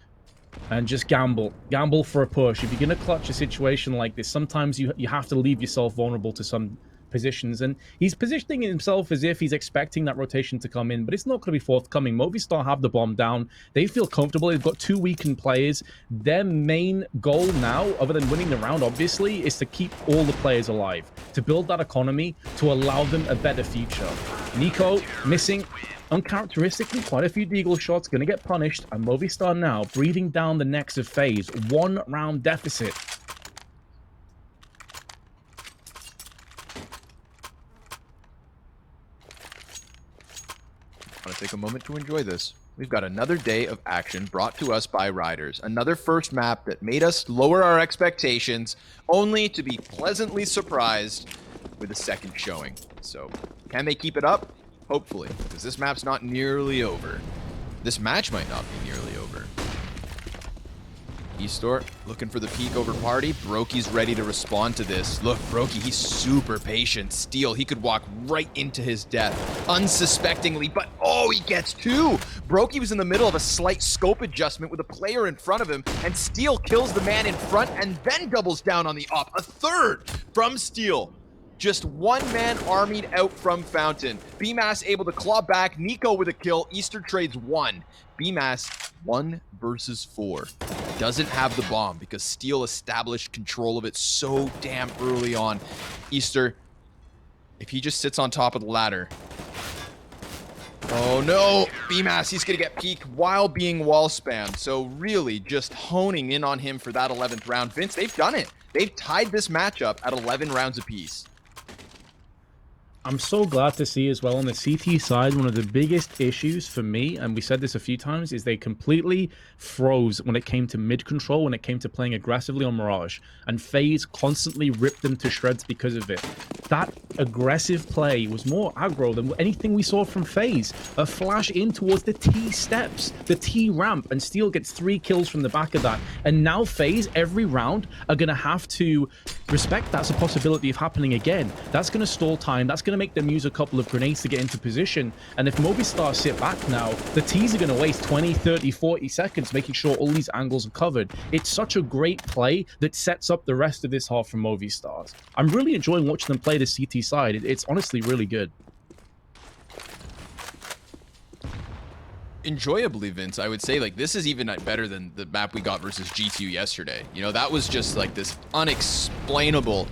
Speaker 2: And just gamble. Gamble for a push. If you're going to clutch a situation like this, sometimes you have to leave yourself vulnerable to some positions. And he's positioning himself as if he's expecting that rotation to come in, but it's not going to be forthcoming. Movistar have the bomb down. They feel comfortable. They've got 2 weakened players. Their main goal now, other than winning the round, obviously, is to keep all the players alive, to build that economy, to allow them a better future. Nico missing uncharacteristically quite a few deagle shots, going to get punished, and Movistar now breathing down the necks of FaZe. 1 round deficit.
Speaker 1: I want to take a moment to enjoy this. We've got another day of action brought to us by Riders. Another first map that made us lower our expectations, only to be pleasantly surprised with a second showing. So, can they keep it up? Hopefully, because this map's not nearly over. This match might not be nearly over. eStore looking for the peek over party. Brokey's ready to respond to this. Look, Brokey, he's super patient. Steel, he could walk right into his death unsuspectingly, but oh, he gets 2. Brokey was in the middle of a slight scope adjustment with a player in front of him, and Steel kills the man in front and then doubles down on the op. A third from Steel. Just one man armied out from Fountain. BMAS able to claw back. Nico with a kill. Easter trades 1. BMAS 1 versus 4. doesn't have the bomb because Steel established control of it so damn early on. Easter, if he just sits on top of the ladder. Oh no, BMass, he's gonna get peeked while being wall spammed. So really just honing in on him for that 11th round. Vince, they've done it. They've tied this matchup at 11 rounds apiece.
Speaker 2: I'm so glad to see as well on the CT side, one of the biggest issues for me, and we said this a few times, is they completely froze when it came to mid control, when it came to playing aggressively on Mirage. And FaZe constantly ripped them to shreds because of it. That aggressive play was more aggro than anything we saw from FaZe. A flash in towards the T steps, the T ramp, and Steel gets 3 kills from the back of that. And now FaZe, every round, are going to have to respect that's a possibility of happening again. That's going to stall time. That's going to make them use a couple of grenades to get into position. And if Movistar sit back now, the T's are going to waste 20, 30, 40 seconds making sure all these angles are covered. It's such a great play that sets up the rest of this half from Movistars. I'm really enjoying watching them play the CT side. It's honestly really good.
Speaker 1: Enjoyably, Vince, I would say, like, this is even better than the map we got versus G2 yesterday. You know, that was just like this unexplainable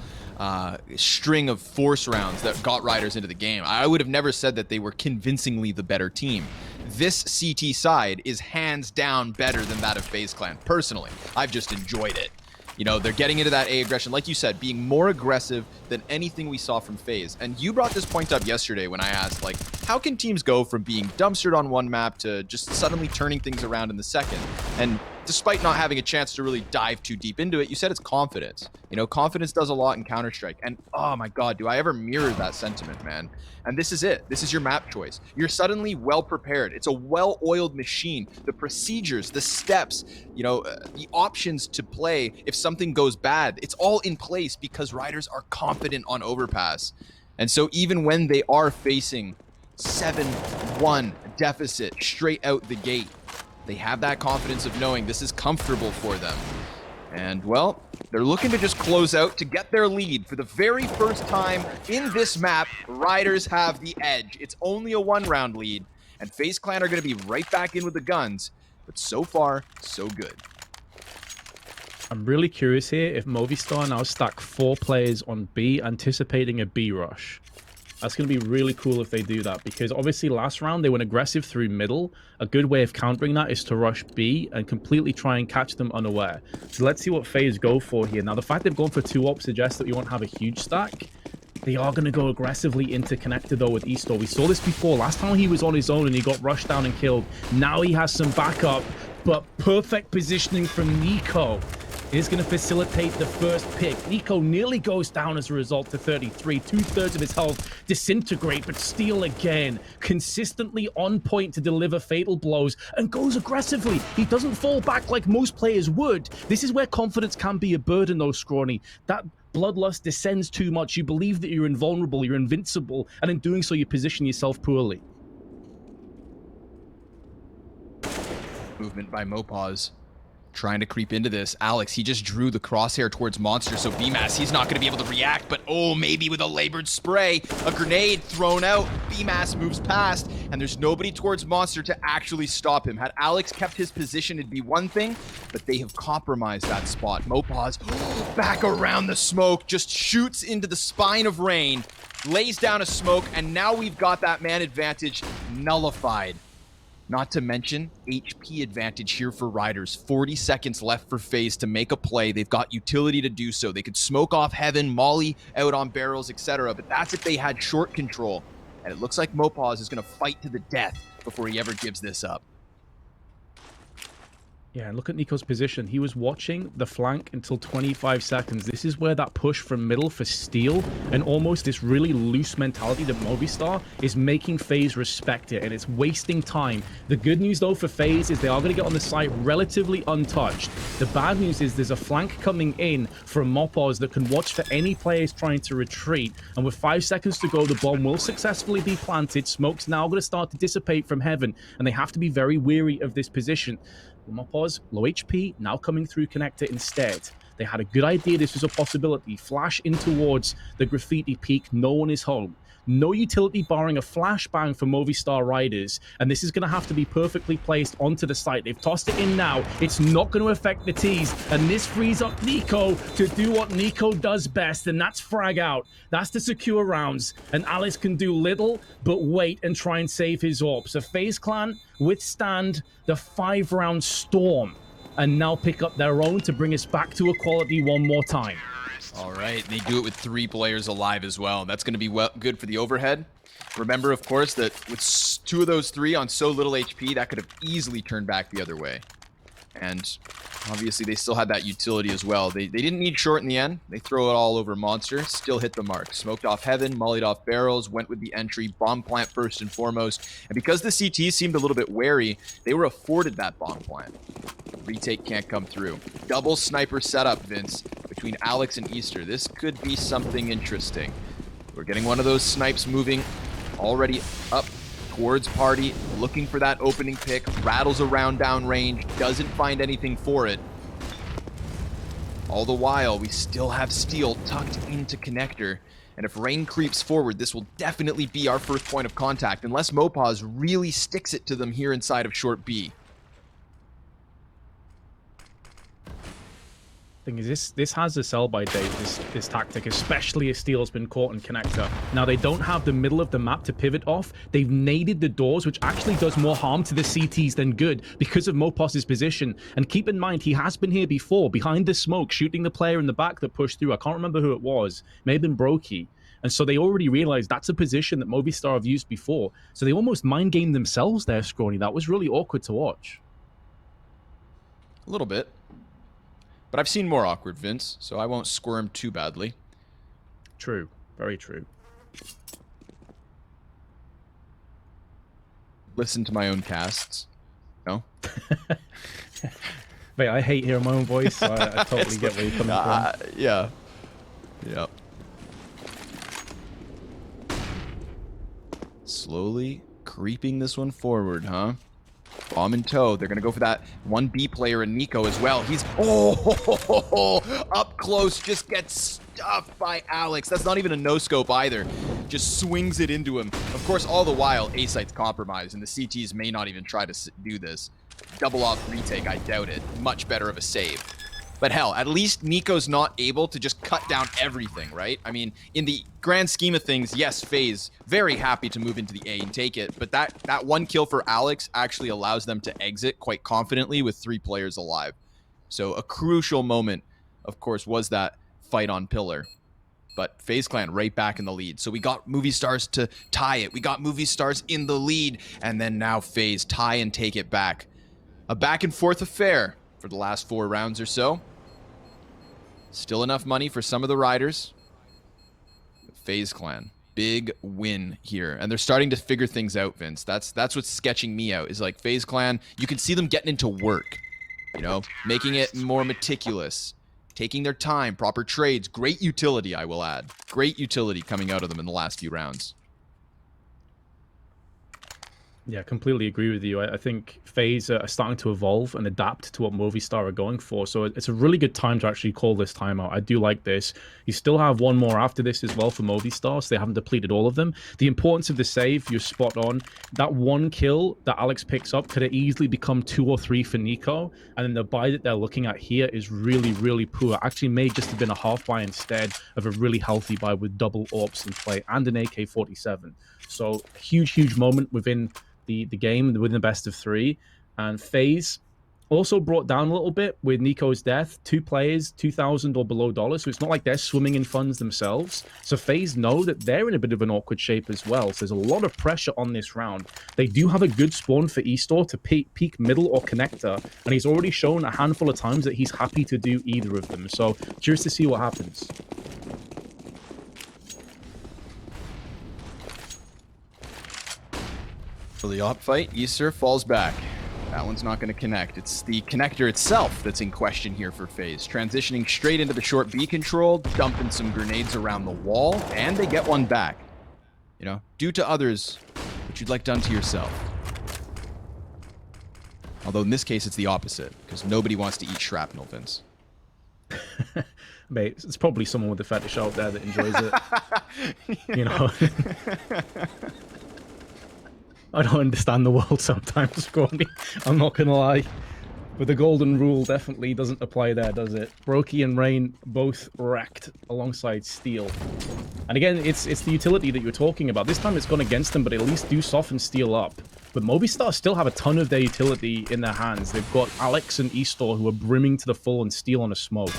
Speaker 1: string of force rounds that got Riders into the game. I would have never said that they were convincingly the better team. This CT side is hands down better than that of FaZe Clan. Personally, I've just enjoyed it. You know, they're getting into that A aggression, like you said, being more aggressive than anything we saw from FaZe. And you brought this point up yesterday when I asked, like, how can teams go from being dumpstered on one map to just suddenly turning things around in the second? And despite not having a chance to really dive too deep into it, you said it's confidence. You know, confidence does a lot in Counter-Strike. And oh my God, do I ever mirror that sentiment, man? And this is it. This is your map choice. You're suddenly well prepared. It's a well-oiled machine. The procedures, the steps, you know, the options to play if something goes bad, it's all in place because Riders are confident on Overpass. And so even when they are facing 7-1 deficit straight out the gate, they have that confidence of knowing this is comfortable for them. And, well, they're looking to just close out to get their lead. For the very first time in this map, Riders have the edge. It's only a 1-round lead, and FaZe Clan are going to be right back in with the guns. But so far, so good.
Speaker 2: I'm really curious here if Movistar now stack 4 players on B, anticipating a B rush. That's going to be really cool if they do that, because obviously last round they went aggressive through middle. A good way of countering that is to rush B and completely try and catch them unaware. So let's see what FaZe go for here. Now, the fact they've gone for 2 op suggests that we won't have a huge stack. They are going to go aggressively into connector though with Easter. We saw this before. Last time he was on his own and he got rushed down and killed. Now he has some backup, but perfect positioning from NiKo is going to facilitate the first pick. NiKo nearly goes down as a result to 33. 2/3 of his health disintegrate, but Steel again, consistently on point to deliver fatal blows and goes aggressively. He doesn't fall back like most players would. This is where confidence can be a burden though, Scrawny. That bloodlust descends too much. You believe that you're invulnerable, you're invincible, and in doing so, you position yourself poorly.
Speaker 1: Movement by Mopaz. Trying to creep into this. Alex, he just drew the crosshair towards Monster, so BMass, he's not going to be able to react, but oh, maybe with a labored spray, a grenade thrown out, BMass moves past, and there's nobody towards Monster to actually stop him. Had Alex kept his position, it'd be one thing, but they have compromised that spot. Mopaz, back around the smoke, just shoots into the spine of Rain, lays down a smoke, and now we've got that man advantage nullified. Not to mention, HP advantage here for Riders. 40 seconds left for FaZe to make a play. They've got utility to do so. They could smoke off Heaven, molly out on barrels, etc. But that's if they had short control. And it looks like Mopaz is going to fight to the death before he ever gives this up.
Speaker 2: Yeah, and look at NiKo's position. He was watching the flank until 25 seconds. This is where that push from middle for Steel and almost this really loose mentality that Movistar is making FaZe respect it, and it's wasting time. The good news, though, for FaZe is they are going to get on the site relatively untouched. The bad news is there's a flank coming in from Mopaz that can watch for any players trying to retreat, and with 5 seconds to go, the bomb will successfully be planted. Smoke's now going to start to dissipate from Heaven, and they have to be very wary of this position. Mopaz, low HP, now coming through connector instead. They had a good idea this was a possibility. Flash in towards the graffiti peak. No one is home. No utility barring a flashbang for Movistar Riders, and this is going to have to be perfectly placed onto the site. They've tossed it in now. It's not going to affect the T's, and this frees up Nico to do what Nico does best, and that's frag out. That's to secure rounds, and Alex can do little but wait and try and save his AWP. So FaZe Clan withstand the 5-round storm and now pick up their own to bring us back to equality one more time.
Speaker 1: All right, they do it with 3 players alive as well. That's going to be good for the overhead. Remember, of course, that with 2 of those 3 on so little HP, that could have easily turned back the other way. And obviously, they still had that utility as well. They didn't need short in the end. They throw it all over Monster, still hit the mark. Smoked off Heaven, mollied off barrels, went with the entry, bomb plant first and foremost. And because the CT seemed a little bit wary, they were afforded that bomb plant. Retake can't come through. Double sniper setup, Vince, between Alex and Easter. This could be something interesting. We're getting one of those snipes moving already up towards Party, looking for that opening pick, rattles around downrange, doesn't find anything for it. All the while, we still have Steel tucked into Connector, and if Rain creeps forward, this will definitely be our first point of contact, unless Mopaz really sticks it to them here inside of short B.
Speaker 2: Thing is, this has a sell-by date, this tactic, especially if Steel's been caught in Connector. Now, they don't have the middle of the map to pivot off. They've naded the doors, which actually does more harm to the CTs than good because of Mopaz's position. And keep in mind, he has been here before, behind the smoke, shooting the player in the back that pushed through. I can't remember who it was. May have been Brokey. And so they already realized that's a position that Movistar have used before. So they almost mind-gamed themselves there, Scrawny. That was really awkward to watch.
Speaker 1: A little bit. But I've seen more awkward, Vince, so I won't squirm too badly.
Speaker 2: True. Very true.
Speaker 1: Listen to my own casts. No?
Speaker 2: Mate, I hate hearing my own voice, so I totally get where you're coming from.
Speaker 1: Yeah. Yep. Slowly creeping this one forward, huh? Bomb in tow. They're going to go for that 1B player in Nico as well. He's, up close, just gets stuffed by Alex. That's not even a no-scope either. Just swings it into him. Of course, all the while, A-Site's compromised, and the CTs may not even try to do this. Double off retake, I doubt it. Much better of a save. But hell, at least Nico's not able to just cut down everything, right? I mean, in the grand scheme of things, yes, FaZe, very happy to move into the A and take it, but that 1 kill for Alex actually allows them to exit quite confidently with 3 players alive. So a crucial moment, of course, was that fight on Pillar. But FaZe Clan right back in the lead. So we got Movistars to tie it. We got Movistars in the lead. And then now FaZe tie and take it back. A back and forth affair for the last 4 rounds or so. Still enough money for some of the riders. FaZe Clan, big win here. And they're starting to figure things out, Vince. That's what's sketching me out, is like FaZe Clan, you can see them getting into work. You know, making it more meticulous. Taking their time, proper trades. Great utility, I will add. Great utility coming out of them in the last few rounds.
Speaker 2: Yeah, completely agree with you. I think FaZe are starting to evolve and adapt to what Movistar are going for. So it's a really good time to actually call this timeout. I do like this. You still have 1 more after this as well for Movistar, so they haven't depleted all of them. The importance of the save, you're spot on. That 1 kill that Alex picks up could have easily become 2 or 3 for Nico. And then the buy that they're looking at here is really, really poor. Actually may just have been a half buy instead of a really healthy buy with double AWPs in play and an AK-47. So huge moment within the game, within the best of 3. And FaZe also brought down a little bit with Nico's death. 2 players, 2,000 or below dollars. So it's not like they're swimming in funds themselves. So FaZe know that they're in a bit of an awkward shape as well. So there's a lot of pressure on this round. They do have a good spawn for Eastor to peek middle or connector. And he's already shown a handful of times that he's happy to do either of them. So curious to see what happens.
Speaker 1: For the op fight, Easter falls back. That one's not going to connect. It's the connector itself that's in question here for FaZe. Transitioning straight into the short B control, dumping some grenades around the wall, and they get one back. You know, do to others what you'd like done to yourself. Although in this case, it's the opposite, because nobody wants to eat shrapnel, Vince.
Speaker 2: Mate, it's probably someone with a fetish out there that enjoys it. You know? I don't understand the world sometimes, Scrawny. I'm not gonna lie. But the golden rule definitely doesn't apply there, does it? Brokey and Rain both wrecked alongside Steel. And again, it's the utility that you're talking about. This time it's gone against them, but at least do soften Steel up. But Movistar still have a ton of their utility in their hands. They've got Alex and Eastor who are brimming to the full and Steel on a smoke.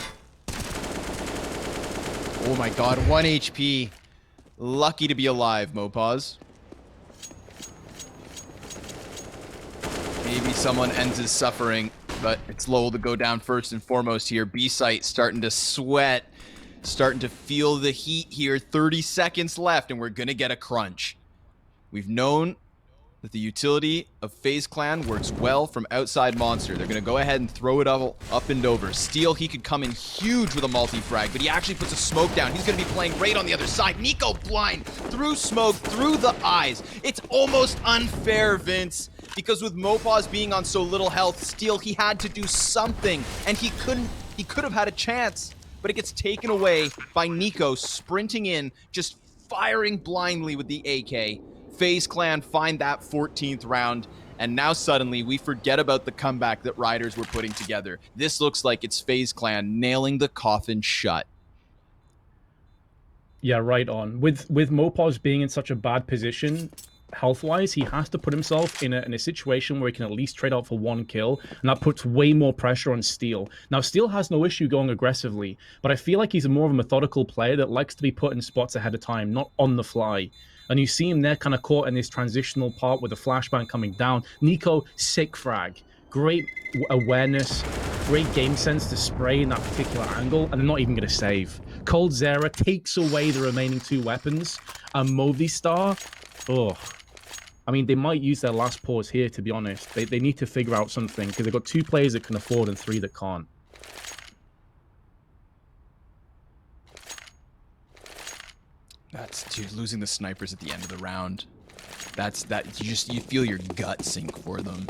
Speaker 1: Oh my god, 1 HP. Lucky to be alive, Mopaz. Maybe someone ends his suffering, but it's Lowell to go down first and foremost here. B-Site starting to sweat, starting to feel the heat here. 30 seconds left, and we're going to get a crunch. We've known that the utility of FaZe Clan works well from outside Monster. They're going to go ahead and throw it up and over. Steel, he could come in huge with a multi-frag, but he actually puts a smoke down. He's going to be playing right on the other side. Nico blind, through smoke, through the eyes. It's almost unfair, Vince, because with Mopaz being on so little health, Steel, he had to do something, and he could have had a chance, but it gets taken away by Nico sprinting in, just firing blindly with the AK. FaZe Clan find that 14th round, and now suddenly we forget about the comeback that Riders were putting together. This looks like it's FaZe Clan nailing the coffin shut.
Speaker 2: Yeah, right on. With Mopaz being in such a bad position, health-wise, he has to put himself in a situation where he can at least trade out for 1 kill, and that puts way more pressure on Steel. Now, Steel has no issue going aggressively, but I feel like he's more of a methodical player that likes to be put in spots ahead of time, not on the fly. And you see him there kind of caught in this transitional part with the flashbang coming down. Nico, sick frag. Great awareness, great game sense to spray in that particular angle, and they're not even going to save. Cold Zera takes away the remaining 2 weapons, and Movistar, oh, I mean, they might use their last pause here, to be honest. They need to figure out something, because they've got 2 players that can afford and 3 that can't.
Speaker 1: That's, dude, losing the snipers at the end of the round. You feel your gut sink for them.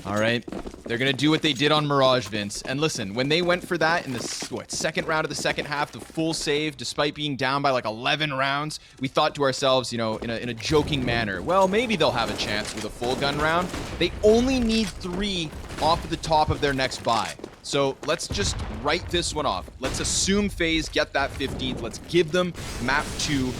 Speaker 1: All right, they're gonna do what they did on Mirage, Vince. And listen, when they went for that in the second round of the second half, the full save, despite being down by like 11 rounds, we thought to ourselves, you know, in a joking manner, well, maybe they'll have a chance with a full gun round. They only need 3 off of the top of their next buy. So let's just write this one off. Let's assume FaZe get that 15th. Let's give them map 2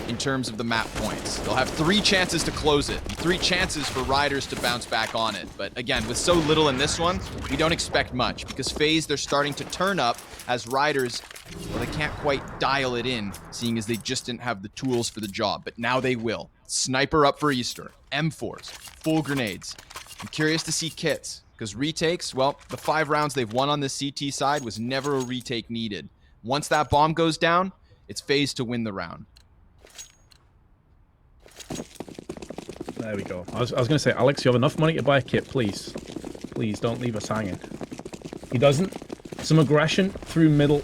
Speaker 1: in terms of the map points. They'll have 3 chances to close it. 3 chances for Riders to bounce back on it. But again, with so little in this one, we don't expect much, because FaZe, they're starting to turn up as Riders, well, they can't quite dial it in, seeing as they just didn't have the tools for the job. But now they will. Sniper up for Easter. M4s. Full grenades. I'm curious to see kits, because retakes, well, the 5 rounds they've won on this CT side was never a retake needed. Once that bomb goes down, it's FaZe to win the round.
Speaker 2: There we go. I was going to say, Alex, you have enough money to buy a kit, please. Please, don't leave us hanging. He doesn't. Some aggression through middle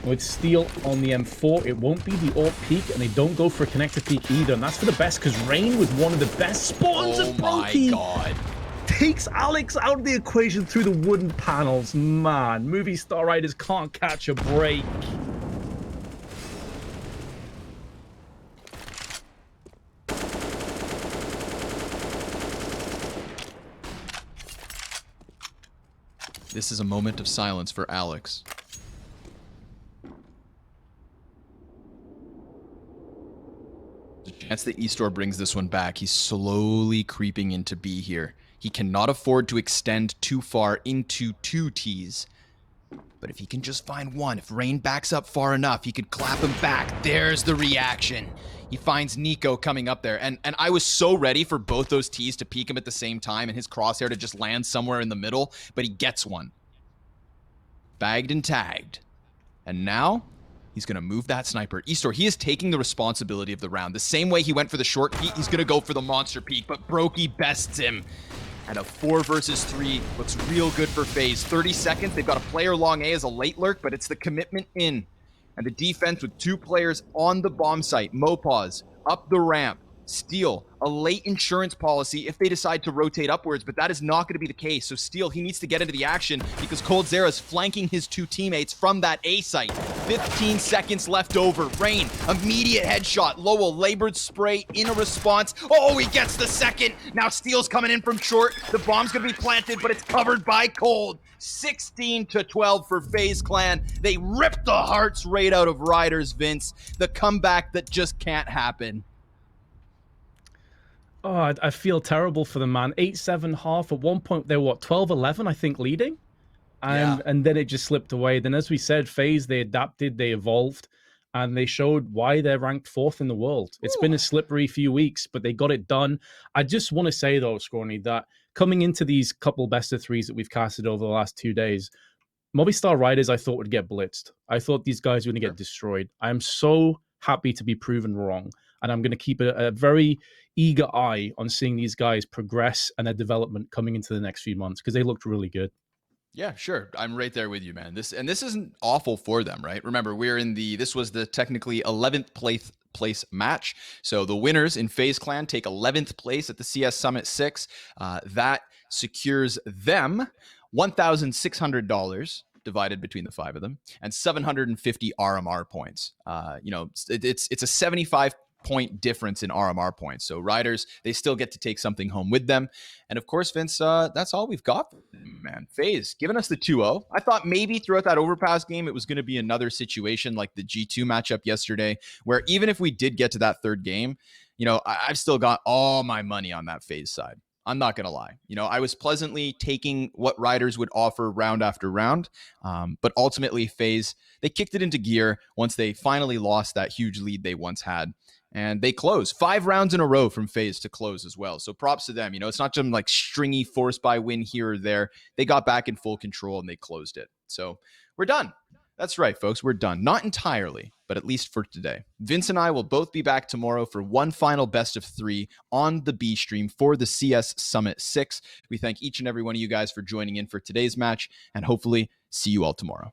Speaker 2: with Steel on the M4. It won't be the AWP peak, and they don't go for a connector peak either. And that's for the best, because Rain was one of the best spawns of Brokey.
Speaker 1: Oh my god.
Speaker 2: Takes Alex out of the equation through the wooden panels. Man, Movistar Riders can't catch a break.
Speaker 1: This is a moment of silence for Alex. There's a chance that Eastor brings this one back. He's slowly creeping into B here. He cannot afford to extend too far into 2 Ts. But if he can just find 1, if Rain backs up far enough, he could clap him back. There's the reaction. He finds Nico coming up there. And I was so ready for both those Ts to peek him at the same time and his crosshair to just land somewhere in the middle, but he gets one. Bagged and tagged. And now, he's going to move that sniper. Eastor, he is taking the responsibility of the round. The same way he went for the short peek, he's going to go for the monster peek, but Brokey bests him. And a 4 versus 3 looks real good for FaZe. 30 seconds, they've got a player long A as a late lurk, but it's the commitment in. And the defense with 2 players on the bomb site. Mopaz up the ramp. Steel a late insurance policy if they decide to rotate upwards, but that is not going to be the case. So Steel, he needs to get into the action because Coldzera is flanking his two teammates from that A site. 15 seconds left over. Rain, immediate headshot. Lowell, labored spray in a response. Oh, he gets the second. Now Steel's coming in from short. The bomb's going to be planted, but it's covered by Cold. 16-12 for FaZe Clan. They ripped the hearts right out of Riders, Vince. The comeback that just can't happen.
Speaker 2: Oh, I feel terrible for them, man. 8-7 half. At one point, they were, 12-11, I think, leading? And then it just slipped away. Then, as we said, FaZe, they adapted, they evolved, and they showed why they're ranked 4th in the world. It's been a slippery few weeks, but they got it done. I just want to say, though, Scrawny, that coming into these couple best of threes that we've casted over the last 2 days, Movistar Riders, I thought, would get blitzed. I thought these guys were going to get destroyed. I'm so happy to be proven wrong, and I'm going to keep a very eager eye on seeing these guys progress and their development coming into the next few months because they looked really good.
Speaker 1: Yeah, sure. I'm right there with you, man. This isn't awful for them, right? Remember, this was the technically 11th place match. So the winners in FaZe Clan take 11th place at the CS Summit 6. That secures them $1,600 divided between the 5 of them and 750 RMR points. It's a 75-point difference in RMR points. So Riders, they still get to take something home with them. And of course, Vince, that's all we've got, man. FaZe giving us the 2-0. I thought maybe throughout that Overpass game, it was going to be another situation like the G2 matchup yesterday, where even if we did get to that third game, I've still got all my money on that FaZe side. I'm not going to lie. I was pleasantly taking what Riders would offer round after round. But ultimately, FaZe, they kicked it into gear once they finally lost that huge lead they once had. And they closed 5 rounds in a row from FaZe to close as well. So props to them. It's not just like stringy force by win here or there. They got back in full control and they closed it. So we're done. That's right, folks. We're done. Not entirely, but at least for today. Vince and I will both be back tomorrow for one final best of 3 on the B stream for the CS Summit 6. We thank each and every one of you guys for joining in for today's match and hopefully see you all tomorrow.